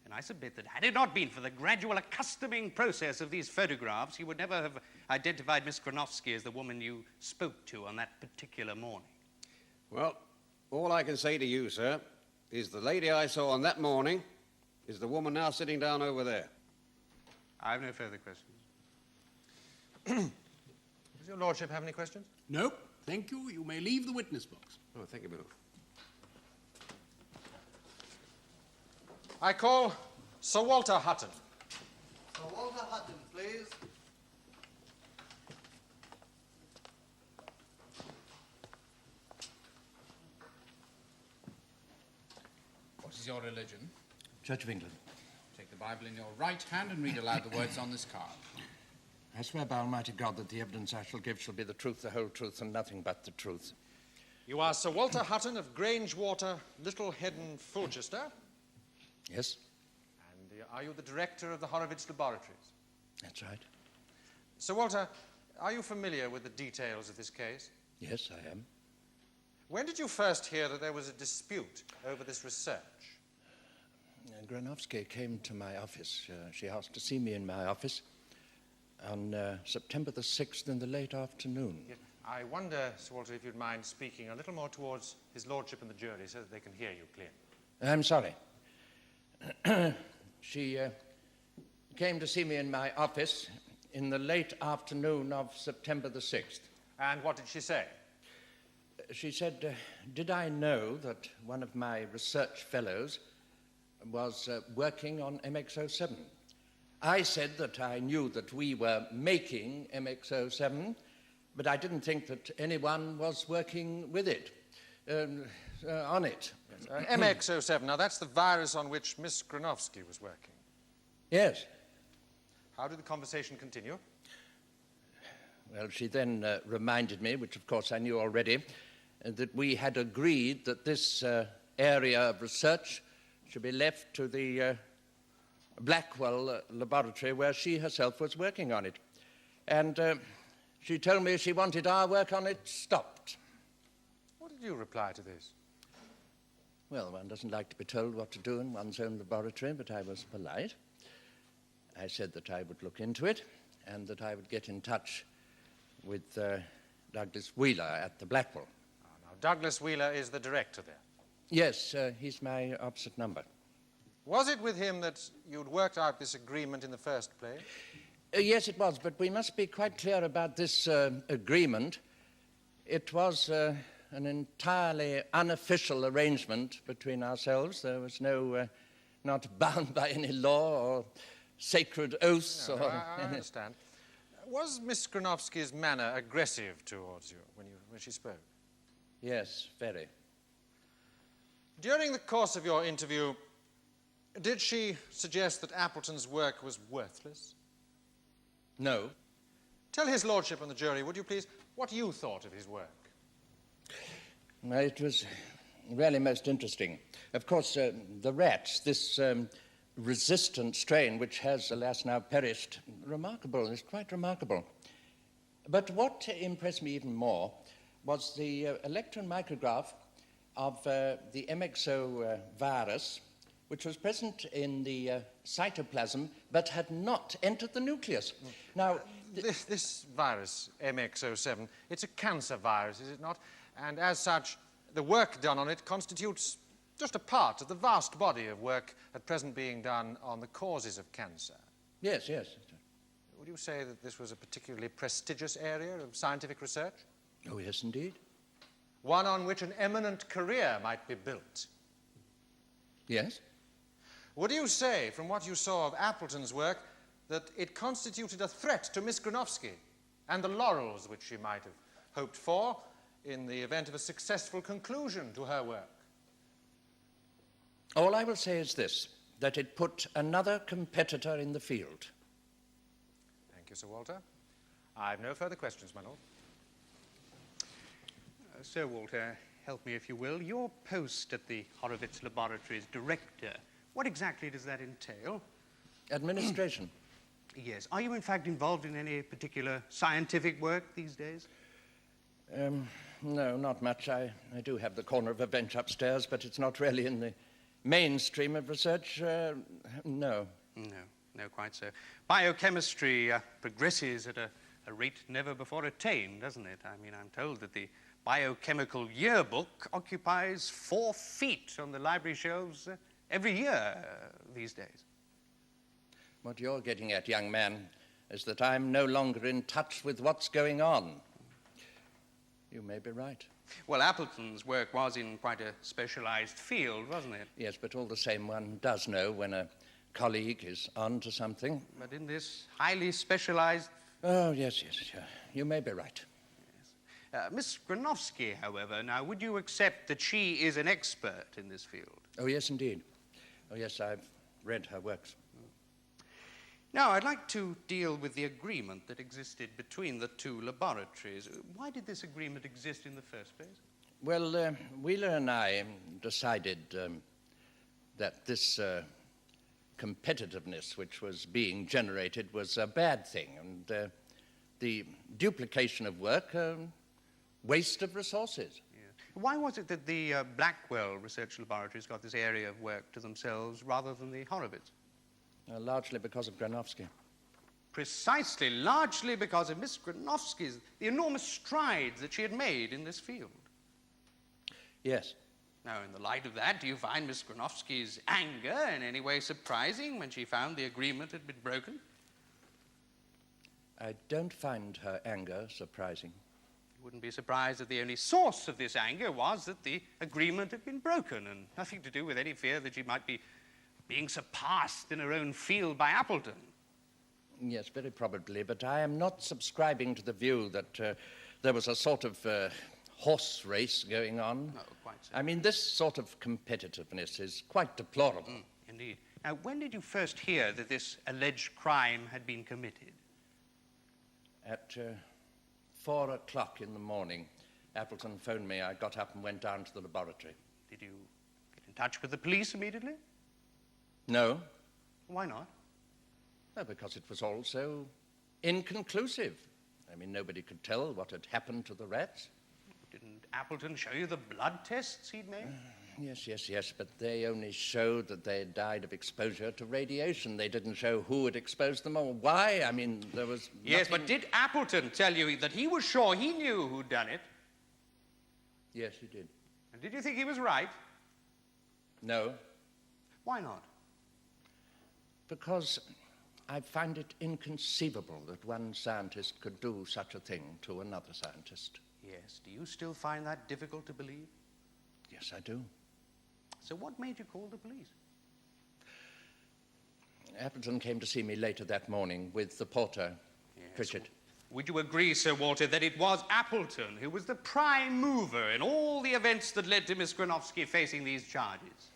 And I submit that had it not been for the gradual accustoming process of these photographs, you would never have identified Miss Granowski as the woman you spoke to on that particular morning. Well, all I can say to you, sir, is the lady I saw on that morning is the woman now sitting down over there. I have no further questions. Does your lordship have any questions? No, thank you. You may leave the witness box. Oh, thank you, Bill. I call Sir Walter Hutton. Sir Walter Hutton, please. What is your religion? Church of England. Take the Bible in your right hand and read aloud the words on this card. I swear by Almighty God that the evidence I shall give shall be the truth, the whole truth, and nothing but the truth. You are Sir Walter Hutton of Grangewater, Little Headon, Fulchester. Yes, And are you the director of the Horowitz Laboratories? that's right. Sir Walter, are you familiar with the details of this case? Yes, I am. When did you first hear that there was a dispute over this research? Granowski came to my office. She asked to see me in my office on September the 6th in the late afternoon. Yeah. I wonder, Sir Walter, if you'd mind speaking a little more towards his lordship and the jury so that they can hear you clearly. I'm sorry. She came to see me in my office in the late afternoon of September the 6th. And what did she say? She said, did I know that one of my research fellows was working on MX-07? I said that I knew that we were making MX-07, but I didn't think that anyone was working with it, on it. MX-07, now that's the virus on which Miss Granowski was working. Yes. How did the conversation continue? Well, she then reminded me, which of course I knew already, that we had agreed that this area of research should be left to the Blackwell laboratory where she herself was working on it. And she told me she wanted our work on it stopped. What did you reply to this? Well, one doesn't like to be told what to do in one's own laboratory, but I was polite. I said that I would look into it and that I would get in touch with Douglas Wheeler at the Blackwell. Oh, now, Douglas Wheeler is the director there. Yes, he's my opposite number. Was it with him that you'd worked out this agreement in the first place? Yes, it was, but we must be quite clear about this agreement. It was an entirely unofficial arrangement between ourselves. There was no, not bound by any law or sacred oaths. No, or I understand. Was Miss Granowski's manner aggressive towards you when she spoke? Yes, very. During the course of your interview, did she suggest that Appleton's work was worthless? No. Tell his lordship and the jury, would you please, what you thought of his work. Well, it was really most interesting. Of course, the rats, this resistant strain, which has, alas, now perished, remarkable, it's quite remarkable. But what impressed me even more was the electron micrograph of the MXO virus, which was present in the cytoplasm but had not entered the nucleus. Now, this virus, MX-07, it's a cancer virus, is it not? And as such, the work done on it constitutes just a part of the vast body of work at present being done on the causes of cancer. Yes, yes. Would you say that this was a particularly prestigious area of scientific research? Oh, yes, indeed. One on which an eminent career might be built? Yes. Would you say, from what you saw of Appleton's work, that it constituted a threat to Miss Granowski and the laurels which she might have hoped for in the event of a successful conclusion to her work? All I will say is this, that it put another competitor in the field. Thank you, Sir Walter. I've no further questions, my lord. Sir Walter, help me if you will. Your post at the Horowitz Laboratories director, what exactly does that entail? Administration. Yes. Are you in fact involved in any particular scientific work these days? No, not much. I do have the corner of a bench upstairs, but it's not really in the mainstream of research. No. No, quite so. Biochemistry progresses at a rate never before attained, doesn't it? I mean, I'm told that the biochemical yearbook occupies 4 feet on the library shelves every year these days. What you're getting at, young man, is that I'm no longer in touch with what's going on. You may be right. Well, Appleton's work was in quite a specialized field, wasn't it? Yes, but all the same, one does know when a colleague is on to something. But in this highly specialized... Oh, yes, you may be right. Yes. Miss Granowski, however, now, would you accept that she is an expert in this field? Oh, yes, indeed. Oh, yes, I've read her works. Now, I'd like to deal with the agreement that existed between the two laboratories. Why did this agreement exist in the first place? Well, Wheeler and I decided that this competitiveness which was being generated was a bad thing, and the duplication of work, waste of resources. Yeah. Why was it that the Blackwell research laboratories got this area of work to themselves rather than the Horowitz? Largely because of Granowski. Precisely, largely because of Miss Granowski's, the enormous strides that she had made in this field. Yes. Now, in the light of that, do you find Miss Granowski's anger in any way surprising when she found the agreement had been broken? I don't find her anger surprising. You wouldn't be surprised that the only source of this anger was that the agreement had been broken, and nothing to do with any fear that she might be being surpassed in her own field by Appleton. Yes, very probably, but I am not subscribing to the view that there was a sort of horse race going on. No, quite so. I mean, this sort of competitiveness is quite deplorable. Indeed. Now, when did you first hear that this alleged crime had been committed? At 4 o'clock in the morning, Appleton phoned me. I got up and went down to the laboratory. Did you get in touch with the police immediately? No. Why not? Well, because it was all so inconclusive. I mean, nobody could tell what had happened to the rats. Didn't Appleton show you the blood tests he'd made? Yes, but they only showed that they had died of exposure to radiation. They didn't show who had exposed them or why. I mean, there was Yes, nothing... but did Appleton tell you that he was sure he knew who'd done it? Yes, he did. And did you think he was right? No. Why not? Because I find it inconceivable that one scientist could do such a thing to another scientist. Yes. Do you still find that difficult to believe? Yes, I do. So what made you call the police? Appleton came to see me later that morning with the porter, Pritchett. Would you agree, Sir Walter, that it was Appleton who was the prime mover in all the events that led to Miss Granowski facing these charges?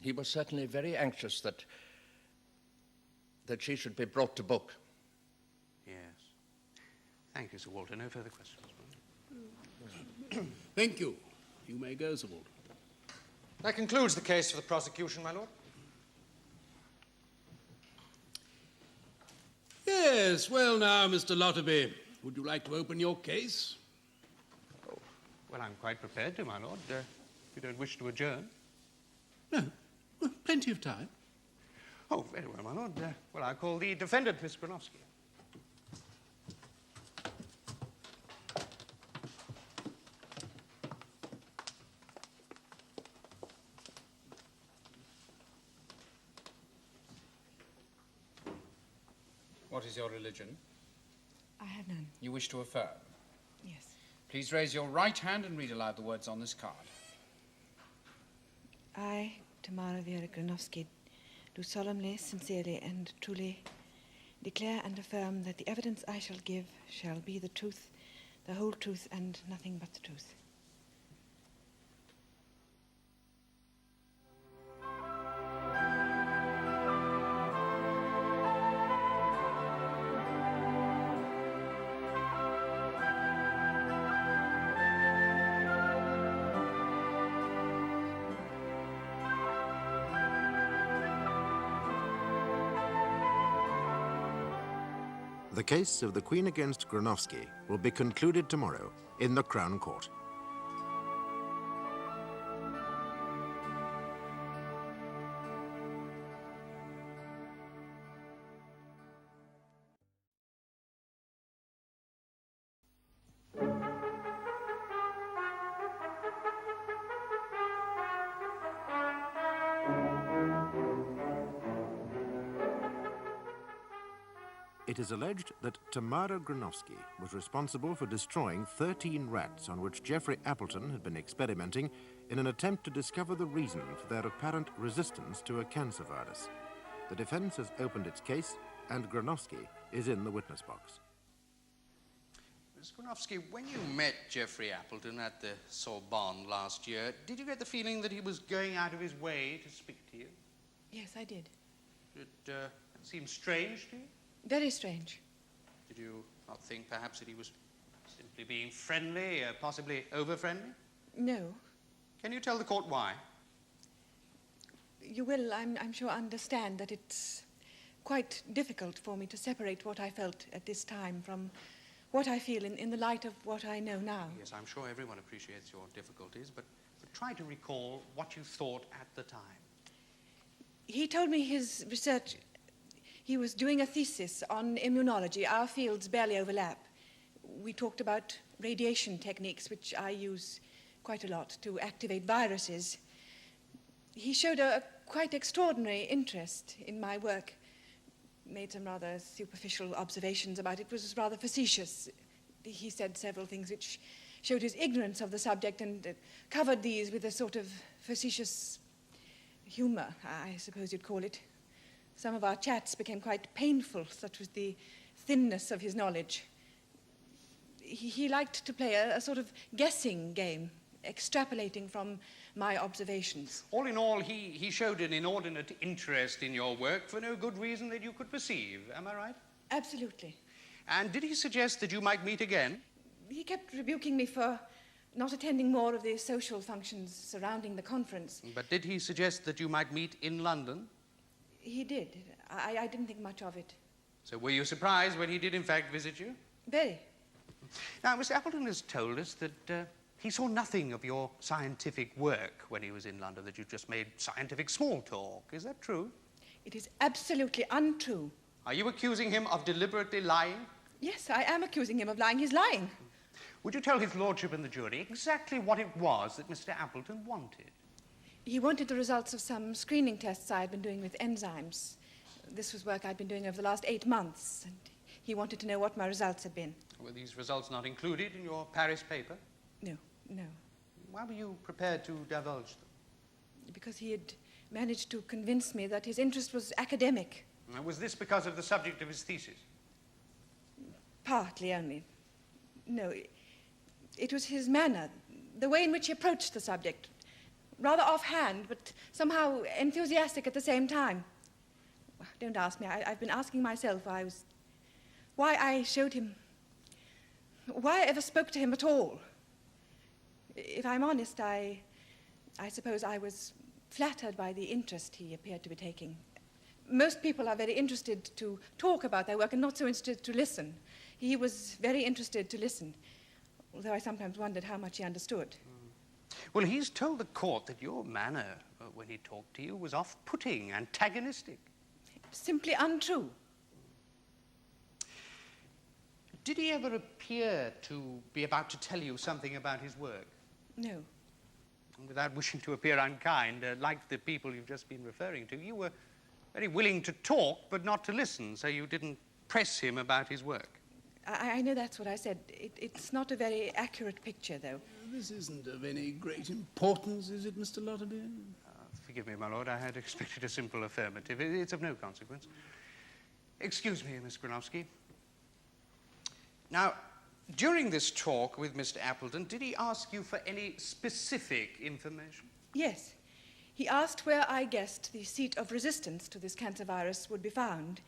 He was certainly very anxious that she should be brought to book. Yes. Thank you, Sir Walter. No further questions. Thank you. You may go, Sir Walter. That concludes the case for the prosecution, my lord. Yes, well now, Mr. Lotterby, would you like to open your case? Oh, well, I'm quite prepared to, my lord, if you don't wish to adjourn. No, well, plenty of time. Oh, very well, my lord. Well, I'll call the defendant, Miss Granowski. What is your religion? I have none. You wish to affirm? Yes. Please raise your right hand and read aloud the words on this card. I, Tamara Granowski, do solemnly, sincerely, and truly declare and affirm that the evidence I shall give shall be the truth, the whole truth, and nothing but the truth. The case of the Queen against Granowski will be concluded tomorrow in the Crown Court. It is alleged that Tamara Granowski was responsible for destroying 13 rats on which Geoffrey Appleton had been experimenting in an attempt to discover the reason for their apparent resistance to a cancer virus. The defense has opened its case, and Granowski is in the witness box. Miss Granowski, when you met Geoffrey Appleton at the Sorbonne last year, did you get the feeling that he was going out of his way to speak to you? Yes, I did. Did it seem strange to you? Very strange. Did you not think perhaps that he was simply being friendly, possibly over-friendly? No. Can you tell the court why? You will, I'm sure, understand that it's quite difficult for me to separate what I felt at this time from what I feel in the light of what I know now. Yes, I'm sure everyone appreciates your difficulties, but try to recall what you thought at the time. He told me his research He was doing a thesis on immunology. Our fields barely overlap. We talked about radiation techniques, which I use quite a lot to activate viruses. He showed a quite extraordinary interest in my work. Made some rather superficial observations about it. It was rather facetious. He said several things which showed his ignorance of the subject and covered these with a sort of facetious humor, I suppose you'd call it. Some of our chats became quite painful, such was the thinness of his knowledge. He liked to play a sort of guessing game, extrapolating from my observations. All in all, he showed an inordinate interest in your work for no good reason that you could perceive. Am I right? Absolutely. And did he suggest that you might meet again? He kept rebuking me for not attending more of the social functions surrounding the conference. But did he suggest that you might meet in London? He did. I didn't think much of it. So were you surprised when he did in fact visit you? Very. Now, Mr. Appleton has told us that he saw nothing of your scientific work when he was in London, that you just made scientific small talk. Is that true? It is absolutely untrue. Are you accusing him of deliberately lying? Yes, I am accusing him of lying. He's lying. Would you tell his lordship and the jury exactly what it was that Mr. Appleton wanted? He wanted the results of some screening tests I had been doing with enzymes. This was work I'd been doing over the last 8 months, and he wanted to know what my results had been. Were these results not included in your Paris paper? No. Why were you prepared to divulge them? Because he had managed to convince me that his interest was academic. Was this because of the subject of his thesis? Partly only. No, it was his manner, the way in which he approached the subject. Rather offhand, but somehow enthusiastic at the same time. Don't ask me. I've been asking myself why I showed him, why I ever spoke to him at all. If I'm honest, I suppose I was flattered by the interest he appeared to be taking. Most people are very interested to talk about their work and not so interested to listen. He was very interested to listen, although I sometimes wondered how much he understood. Well, he's told the court that your manner when he talked to you was off-putting, antagonistic. Simply untrue. Did he ever appear to be about to tell you something about his work? No. Without wishing to appear unkind, like the people you've just been referring to, you were very willing to talk but not to listen, so you didn't press him about his work. I know that's what I said. It's not a very accurate picture, though. This isn't of any great importance, is it, Mr. Lotterby? Forgive me, my lord. I had expected a simple affirmative. It's of no consequence. Excuse me, Miss Granowski. Now, during this talk with Mr. Appleton, did he ask you for any specific information? Yes. He asked where I guessed the seat of resistance to this cancer virus would be found.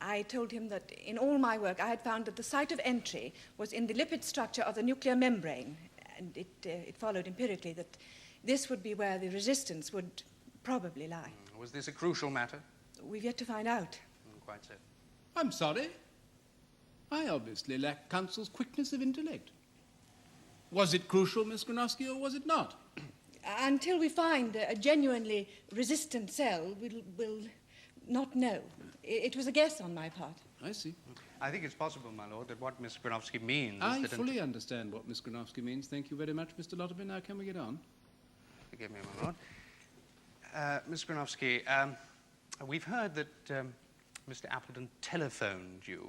I told him that in all my work I had found that the site of entry was in the lipid structure of the nuclear membrane, and it followed empirically that this would be where the resistance would probably lie. Was this a crucial matter? We've yet to find out. Quite so. I'm sorry. I obviously lack counsel's quickness of intellect. Was it crucial, Miss Granowski, or was it not? Until we find a genuinely resistant cell, we'll not know. It was a guess on my part. I see. I think it's possible, my lord, that what Miss Granowski means is I that... fully understand what Miss Granowski means. Thank you very much, Mr. Lotterby. Now, can we get on? Forgive me, my lord. Miss Granowski, we've heard that Mr. Appleton telephoned you,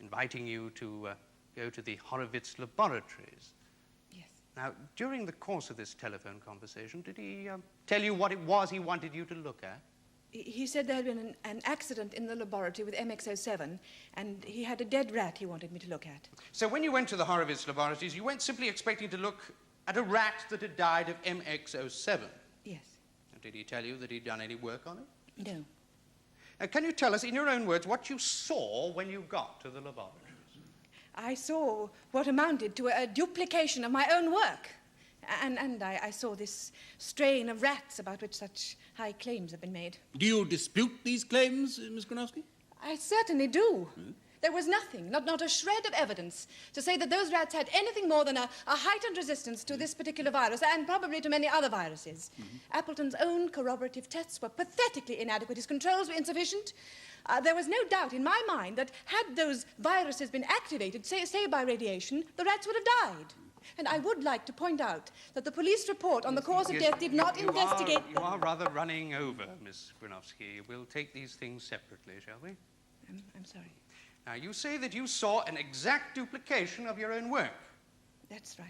inviting you to go to the Horowitz laboratories. Yes. Now, during the course of this telephone conversation, did he tell you what it was he wanted you to look at? He said there had been an accident in the laboratory with MX-07, and he had a dead rat he wanted me to look at. So when you went to the Horowitz laboratories, you went simply expecting to look at a rat that had died of MX-07? Yes. Did he tell you that he'd done any work on it? No. Can you tell us, in your own words, what you saw when you got to the laboratories? I saw what amounted to a duplication of my own work. And I saw this strain of rats about which such high claims have been made. Do you dispute these claims, Miss Granowski? I certainly do. There was nothing, not a shred of evidence to say that those rats had anything more than a heightened resistance to this particular virus, and probably to many other viruses. Appleton's own corroborative tests were pathetically inadequate. His controls were insufficient. There was no doubt in my mind that had those viruses been activated, say by radiation, the rats would have died. And I would like to point out that the police report on the cause of death did not investigate... You are rather running over, Miss Granowski. We'll take these things separately, shall we? I'm sorry. Now, you say that you saw an exact duplication of your own work. That's right.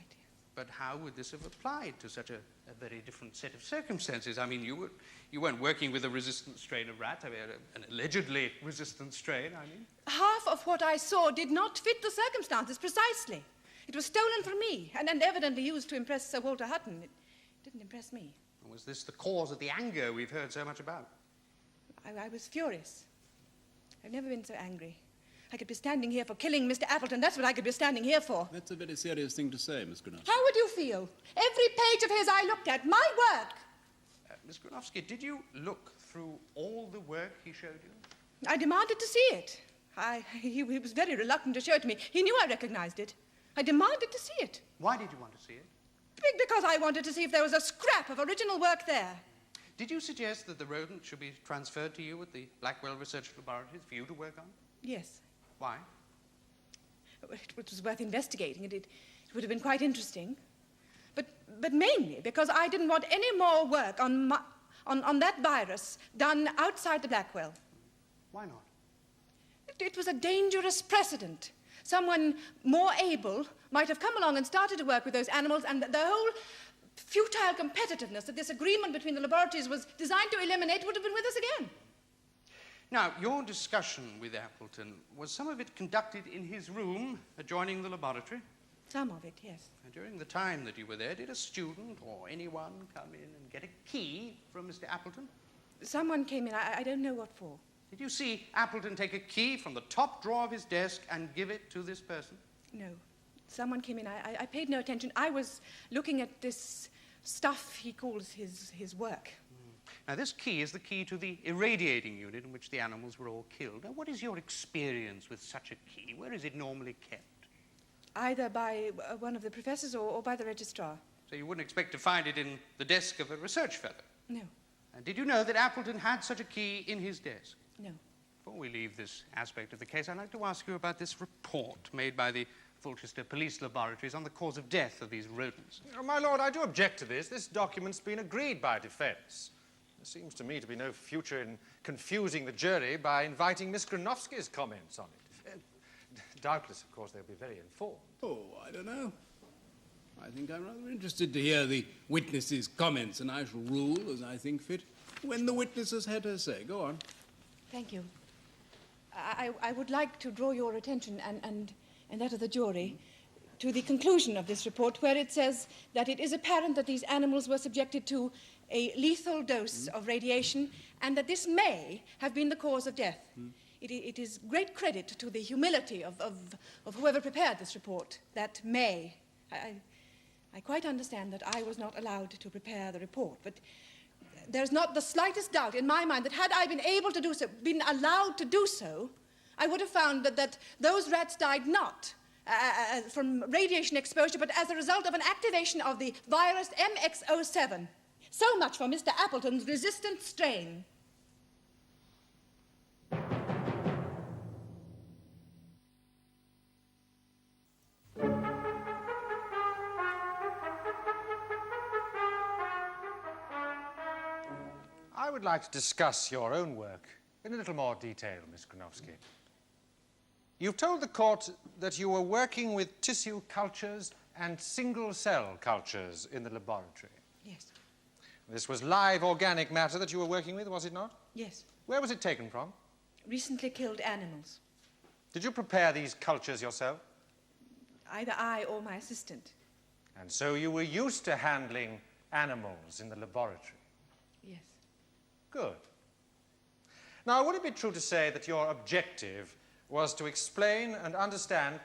But how would this have applied to such a very different set of circumstances? I mean, you weren't working with a resistant strain of rat, an allegedly resistant strain, I mean. Half of what I saw did not fit the circumstances precisely. It was stolen from me and evidently used to impress Sir Walter Hutton. It didn't impress me. Was this the cause of the anger we've heard so much about? I was furious. I've never been so angry. I could be standing here for killing Mr. Appleton. That's what I could be standing here for. That's a very serious thing to say, Miss Granowski. How would you feel? Every page of his I looked at, my work. Miss Granowski, did you look through all the work he showed you? I demanded to see it. He was very reluctant to show it to me. He knew I recognized it. I demanded to see it. Why did you want to see it? Because I wanted to see if there was a scrap of original work there. Did you suggest that the rodent should be transferred to you at the Blackwell Research Laboratory for you to work on? Yes. Why? It was worth investigating. It would have been quite interesting. But mainly because I didn't want any more work on that virus done outside the Blackwell. Why not? It was a dangerous precedent. Someone more able might have come along and started to work with those animals, and the whole futile competitiveness that this agreement between the laboratories was designed to eliminate would have been with us again. Now, your discussion with Appleton, was some of it conducted in his room adjoining the laboratory? Some of it, yes. And during the time that you were there, did a student or anyone come in and get a key from Mr. Appleton? Someone came in. I don't know what for. Did you see Appleton take a key from the top drawer of his desk and give it to this person? No. Someone came in. I paid no attention. I was looking at this stuff he calls his work. Now, this key is the key to the irradiating unit in which the animals were all killed. Now, what is your experience with such a key? Where is it normally kept? Either by one of the professors or by the registrar. So you wouldn't expect to find it in the desk of a research fellow? No. And did you know that Appleton had such a key in his desk? No. Before we leave this aspect of the case, I'd like to ask you about this report made by the Fulchester Police Laboratories on the cause of death of these rodents. My lord, I do object to this. This document's been agreed by defence. There seems to me to be no future in confusing the jury by inviting Miss Granowski's comments on it. Doubtless, of course, they'll be very informed. Oh, I don't know. I think I'm rather interested to hear the witness's comments, and I shall rule as I think fit when the witness has had her say. Go on. Thank you. I would like to draw your attention and that of the jury to the conclusion of this report, where it says that it is apparent that these animals were subjected to a lethal dose of radiation and that this may have been the cause of death. It is great credit to the humility of whoever prepared this report, that may. I quite understand that I was not allowed to prepare the report, but there's not the slightest doubt in my mind that had I been able to do so, been allowed to do so, I would have found that those rats died not from radiation exposure, but as a result of an activation of the virus MX07. So much for Mr. Appleton's resistant strain. I would like to discuss your own work in a little more detail, Miss Granowski. You've told the court that you were working with tissue cultures and single-cell cultures in the laboratory. Yes. This was live organic matter that you were working with, was it not? Yes. Where was it taken from? Recently killed animals. Did you prepare these cultures yourself? Either I or my assistant. And so you were used to handling animals in the laboratory? Yes. Good. Now, would it be true to say that your objective was to explain and understand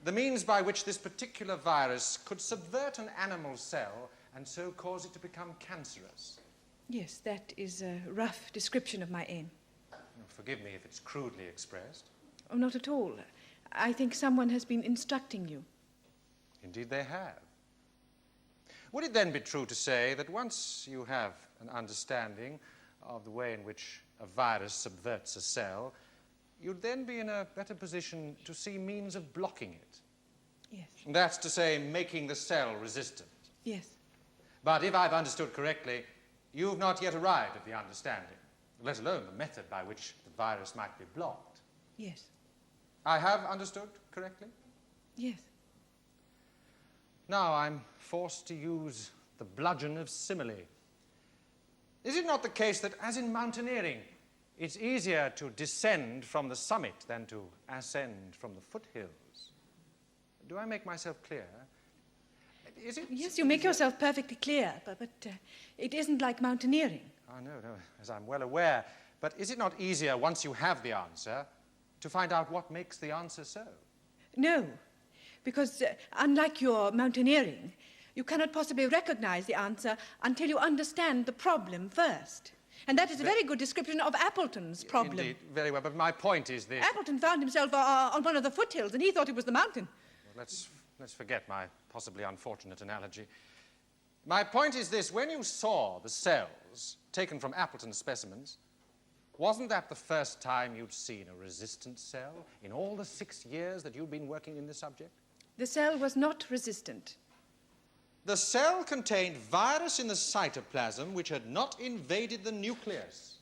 the means by which this particular virus could subvert an animal cell and so cause it to become cancerous? Yes, that is a rough description of my aim. Forgive me if it's crudely expressed. Oh, not at all. I think someone has been instructing you. Indeed they have. Would it then be true to say that once you have an understanding of the way in which a virus subverts a cell, you'd then be in a better position to see means of blocking it? Yes. That's to say, making the cell resistant. Yes. But if I've understood correctly, you've not yet arrived at the understanding, let alone the method by which the virus might be blocked. Yes. I have understood correctly? Yes. Now I'm forced to use the bludgeon of simile. Is it not the case that, as in mountaineering, it's easier to descend from the summit than to ascend from the foothills? Do I make myself clear? Is it? Yes, you make yourself perfectly clear, but it isn't like mountaineering. Oh, no, as I'm well aware. But is it not easier, once you have the answer, to find out what makes the answer so? No, because unlike your mountaineering, you cannot possibly recognize the answer until you understand the problem first. And that is a very good description of Appleton's problem. Indeed, very well, but my point is this. Appleton found himself on one of the foothills, and he thought it was the mountain. Well, let's forget my possibly unfortunate analogy. My point is this. When you saw the cells taken from Appleton's specimens, wasn't that the first time you'd seen a resistant cell in all the 6 years that you'd been working in this subject? The cell was not resistant. The cell contained virus in the cytoplasm which had not invaded the nucleus.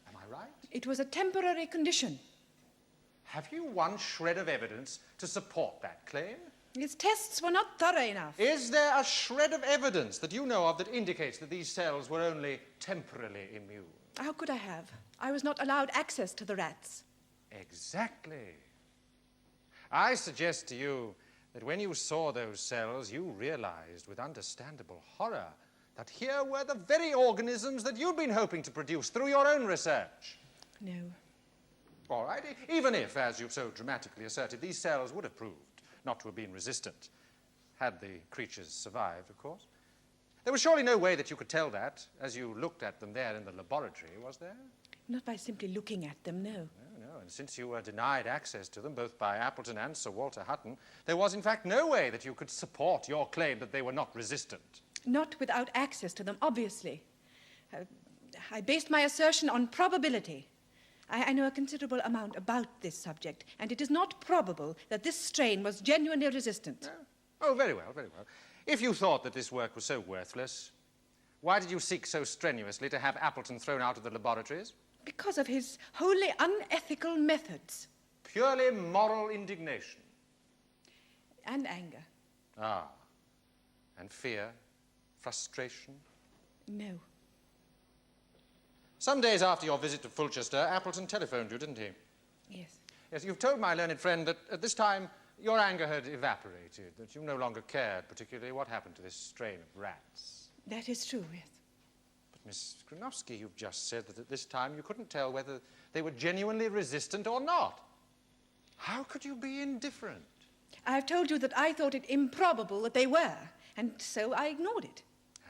Am I right? It was a temporary condition. Have you one shred of evidence to support that claim? His tests were not thorough enough. Is there a shred of evidence that you know of that indicates that these cells were only temporarily immune? How could I have? I was not allowed access to the rats. Exactly. I suggest to you that when you saw those cells, you realized with understandable horror that here were the very organisms that you'd been hoping to produce through your own research. No. All right, even if, as you've so dramatically asserted, these cells would have proved not to have been resistant, had the creatures survived, of course. There was surely no way that you could tell that as you looked at them there in the laboratory, was there? Not by simply looking at them, no. No, and since you were denied access to them, both by Appleton and Sir Walter Hutton, there was in fact no way that you could support your claim that they were not resistant. Not without access to them, obviously. I based my assertion on probability. I know a considerable amount about this subject, and it is not probable that this strain was genuinely resistant. No. Oh, very well, very well. If you thought that this work was so worthless, why did you seek so strenuously to have Appleton thrown out of the laboratories? Because of his wholly unethical methods. Purely moral indignation. And anger. Ah. And fear, frustration? No. Some days after your visit to Fulchester, Appleton telephoned you, didn't he? Yes. Yes, you've told my learned friend that at this time your anger had evaporated, that you no longer cared particularly what happened to this strain of rats. That is true, yes. But Miss Granowski, you've just said that at this time you couldn't tell whether they were genuinely resistant or not. How could you be indifferent? I've told you that I thought it improbable that they were, and so I ignored it.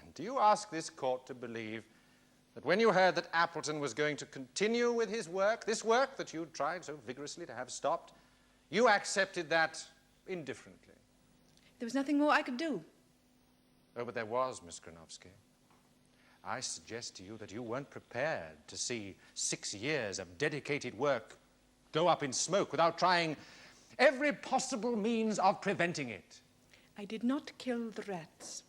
And do you ask this court to believe that when you heard that Appleton was going to continue with his work, this work that you'd tried so vigorously to have stopped, you accepted that indifferently? There was nothing more I could do. Oh, but there was, Miss Granowski. I suggest to you that you weren't prepared to see 6 years of dedicated work go up in smoke without trying every possible means of preventing it. I did not kill the rats.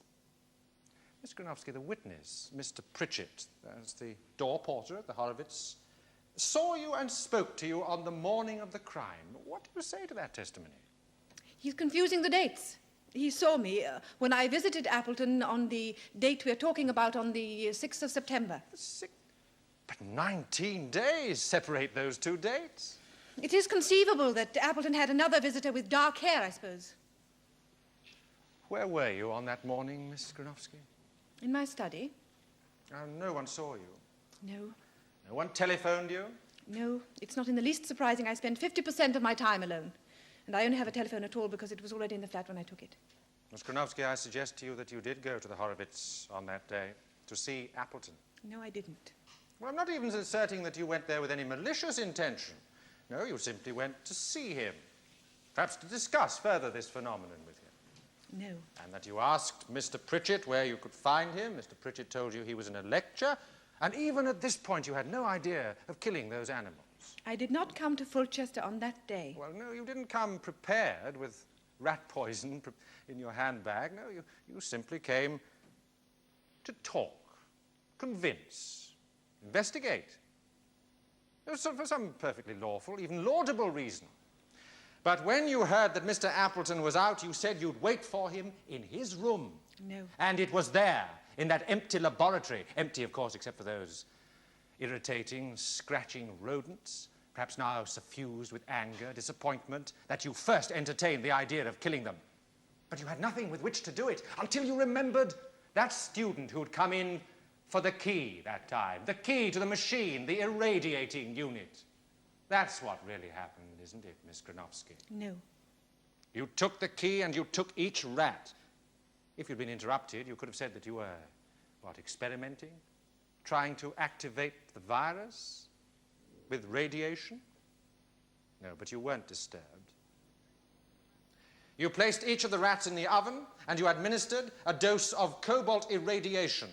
Miss Granowski, the witness, Mr. Pritchett, that's the door porter at the Horowitz, saw you and spoke to you on the morning of the crime. What do you say to that testimony? He's confusing the dates. He saw me when I visited Appleton on the date we're talking about, on the 6th of September. But 19 days separate those two dates. It is conceivable that Appleton had another visitor with dark hair, I suppose. Where were you on that morning, Miss Granowski? In my study. No one saw you? No. No one telephoned you? No. It's not in the least surprising. I spend 50% of my time alone. And I only have a telephone at all because it was already in the flat when I took it. Miss Granowski, I suggest to you that you did go to the Horowitz on that day to see Appleton. No, I didn't. Well, I'm not even asserting that you went there with any malicious intention. No, you simply went to see him, perhaps to discuss further this phenomenon with him. No. And that you asked Mr. Pritchett where you could find him. Mr. Pritchett told you he was in a lecture, and even at this point you had no idea of killing those animals. I did not come to Fulchester on that day. Well, no, you didn't come prepared with rat poison in your handbag. No, you simply came to talk, convince, investigate. For some perfectly lawful, even laudable reason. But when you heard that Mr. Appleton was out, you said you'd wait for him in his room. No. And it was there, in that empty laboratory. Empty, of course, except for those irritating, scratching rodents, perhaps now suffused with anger, disappointment, that you first entertained the idea of killing them. But you had nothing with which to do it until you remembered that student who'd come in for the key that time, the key to the machine, the irradiating unit. That's what really happened, isn't it, Miss Granowski? No. You took the key and you took each rat. If you'd been interrupted, you could have said that you were, what, experimenting? Trying to activate the virus with radiation? No, but you weren't disturbed. You placed each of the rats in the oven and you administered a dose of cobalt irradiation,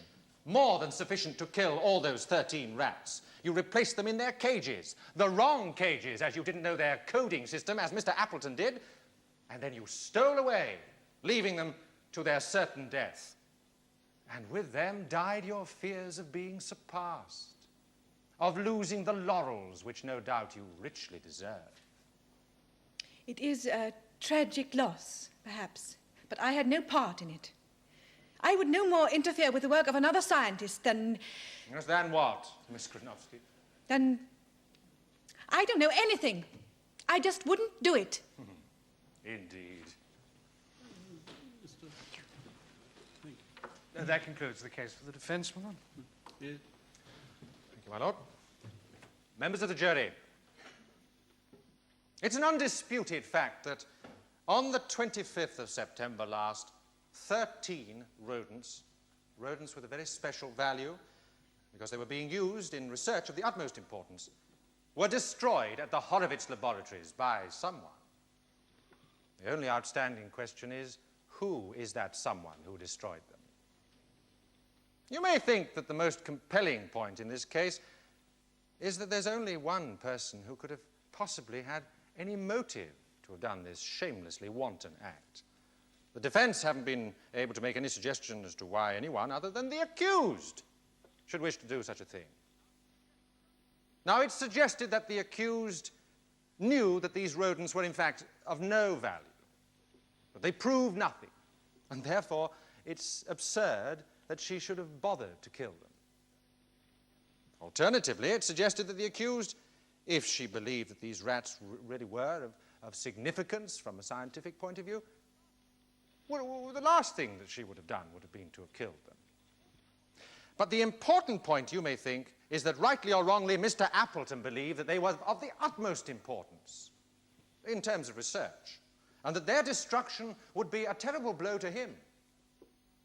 more than sufficient to kill all those 13 rats. You replaced them in their cages, the wrong cages, as you didn't know their coding system, as Mr. Appleton did, and then you stole away, leaving them to their certain death. And with them died your fears of being surpassed, of losing the laurels which no doubt you richly deserve. It is a tragic loss, perhaps, but I had no part in it. I would no more interfere with the work of another scientist than... Yes, than what, Miss Granowski? Than... I don't know anything. I just wouldn't do it. Indeed. That concludes the case for the defense, my lord. Thank you, my lord. Members of the jury, it's an undisputed fact that on the 25th of September last, 13 rodents with a very special value, because they were being used in research of the utmost importance, were destroyed at the Horowitz laboratories by someone. The only outstanding question is, who is that someone who destroyed them? You may think that the most compelling point in this case is that there's only one person who could have possibly had any motive to have done this shamelessly wanton act. The defense haven't been able to make any suggestion as to why anyone other than the accused should wish to do such a thing. Now, it's suggested that the accused knew that these rodents were in fact of no value, but they prove nothing, and therefore it's absurd that she should have bothered to kill them. Alternatively, it suggested that the accused, if she believed that these rats really were of significance from a scientific point of view, well, the last thing that she would have done would have been to have killed them. But the important point, you may think, is that rightly or wrongly, Mr. Appleton believed that they were of the utmost importance in terms of research, and that their destruction would be a terrible blow to him.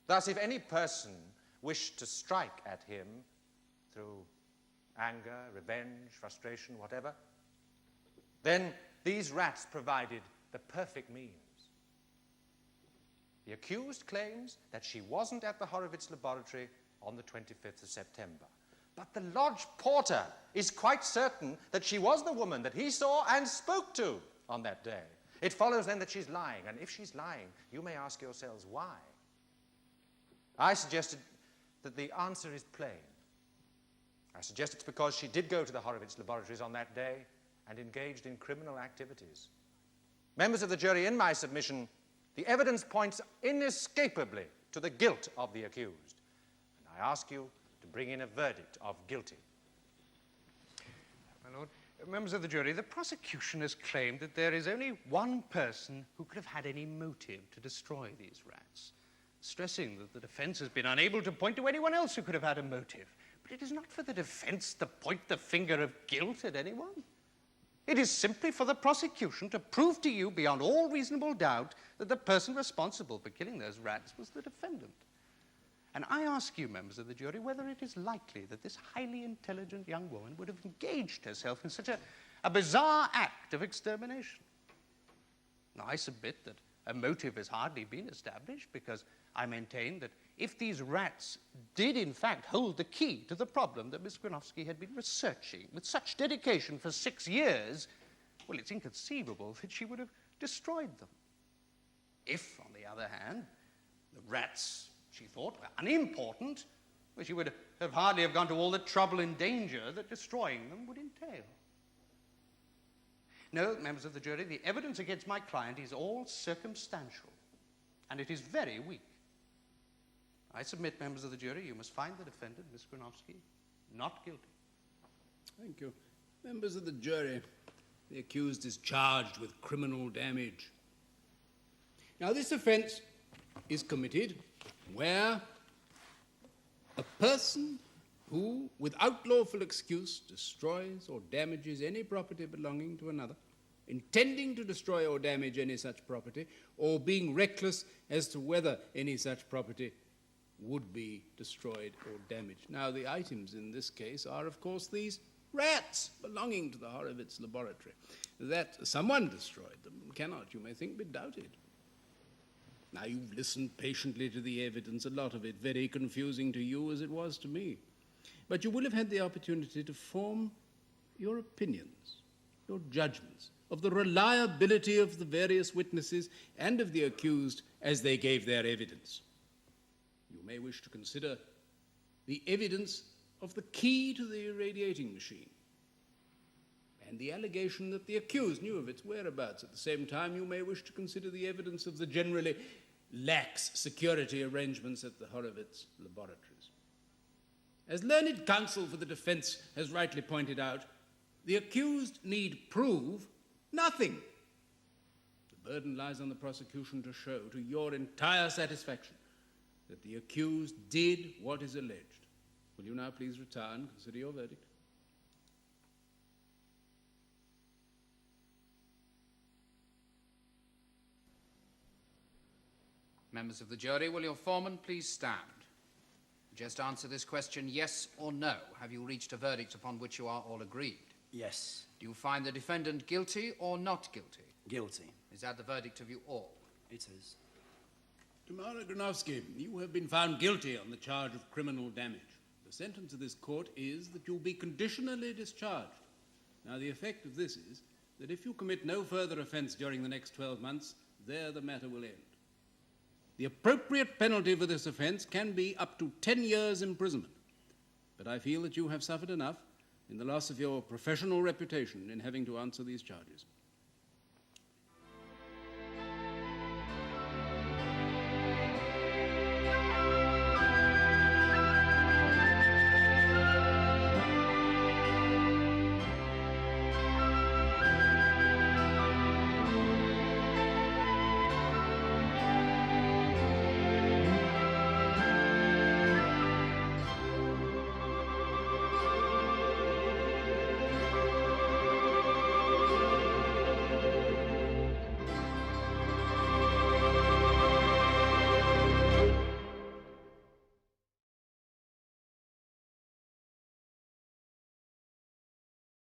Thus, if any person wished to strike at him through anger, revenge, frustration, whatever, then these rats provided the perfect means. The accused claims that she wasn't at the Horowitz laboratory on the 25th of September. But the lodge porter is quite certain that she was the woman that he saw and spoke to on that day. It follows then that she's lying, and if she's lying, you may ask yourselves why. I suggested that the answer is plain. I suggest it's because she did go to the Horowitz laboratories on that day and engaged in criminal activities. Members of the jury, in my submission, the evidence points inescapably to the guilt of the accused. And I ask you to bring in a verdict of guilty. My lord, members of the jury, the prosecution has claimed that there is only one person who could have had any motive to destroy these rats, stressing that the defense has been unable to point to anyone else who could have had a motive. But it is not for the defense to point the finger of guilt at anyone. It is simply for the prosecution to prove to you beyond all reasonable doubt that the person responsible for killing those rats was the defendant. And I ask you, members of the jury, whether it is likely that this highly intelligent young woman would have engaged herself in such a a bizarre act of extermination. Now, I submit that a motive has hardly been established, because I maintain that if these rats did in fact hold the key to the problem that Miss Granowski had been researching with such dedication for 6 years, well, it's inconceivable that she would have destroyed them. If, on the other hand, the rats, she thought, were unimportant, well, she would have hardly have gone to all the trouble and danger that destroying them would entail. No, members of the jury, the evidence against my client is all circumstantial, and it is very weak. I submit, members of the jury, you must find the defendant, Miss Granowski, not guilty. Thank you. Members of the jury, the accused is charged with criminal damage. Now, this offence is committed where a person who, without lawful excuse, destroys or damages any property belonging to another, intending to destroy or damage any such property, or being reckless as to whether any such property would be destroyed or damaged. Now, the items in this case are, of course, these rats belonging to the Horowitz laboratory. That someone destroyed them cannot, you may think, be doubted. Now, you've listened patiently to the evidence, a lot of it very confusing to you as it was to me. But you will have had the opportunity to form your opinions, your judgments, of the reliability of the various witnesses and of the accused as they gave their evidence. You may wish to consider the evidence of the key to the irradiating machine and the allegation that the accused knew of its whereabouts. At the same time, you may wish to consider the evidence of the generally lax security arrangements at the Horowitz laboratories. As learned counsel for the defense has rightly pointed out, the accused need prove nothing. The burden lies on the prosecution to show, to your entire satisfaction, that the accused did what is alleged. Will you now please retire and consider your verdict? Members of the jury, will your foreman please stand? Just answer this question, yes or no. Have you reached a verdict upon which you are all agreed? Yes. Do you find the defendant guilty or not guilty? Guilty. Is that the verdict of you all? It is. Tamara Granowski, you have been found guilty on the charge of criminal damage. The sentence of this court is that you'll be conditionally discharged. Now, the effect of this is that if you commit no further offence during the next 12 months, there the matter will end. The appropriate penalty for this offence can be up to 10 years' imprisonment. But I feel that you have suffered enough in the loss of your professional reputation in having to answer these charges.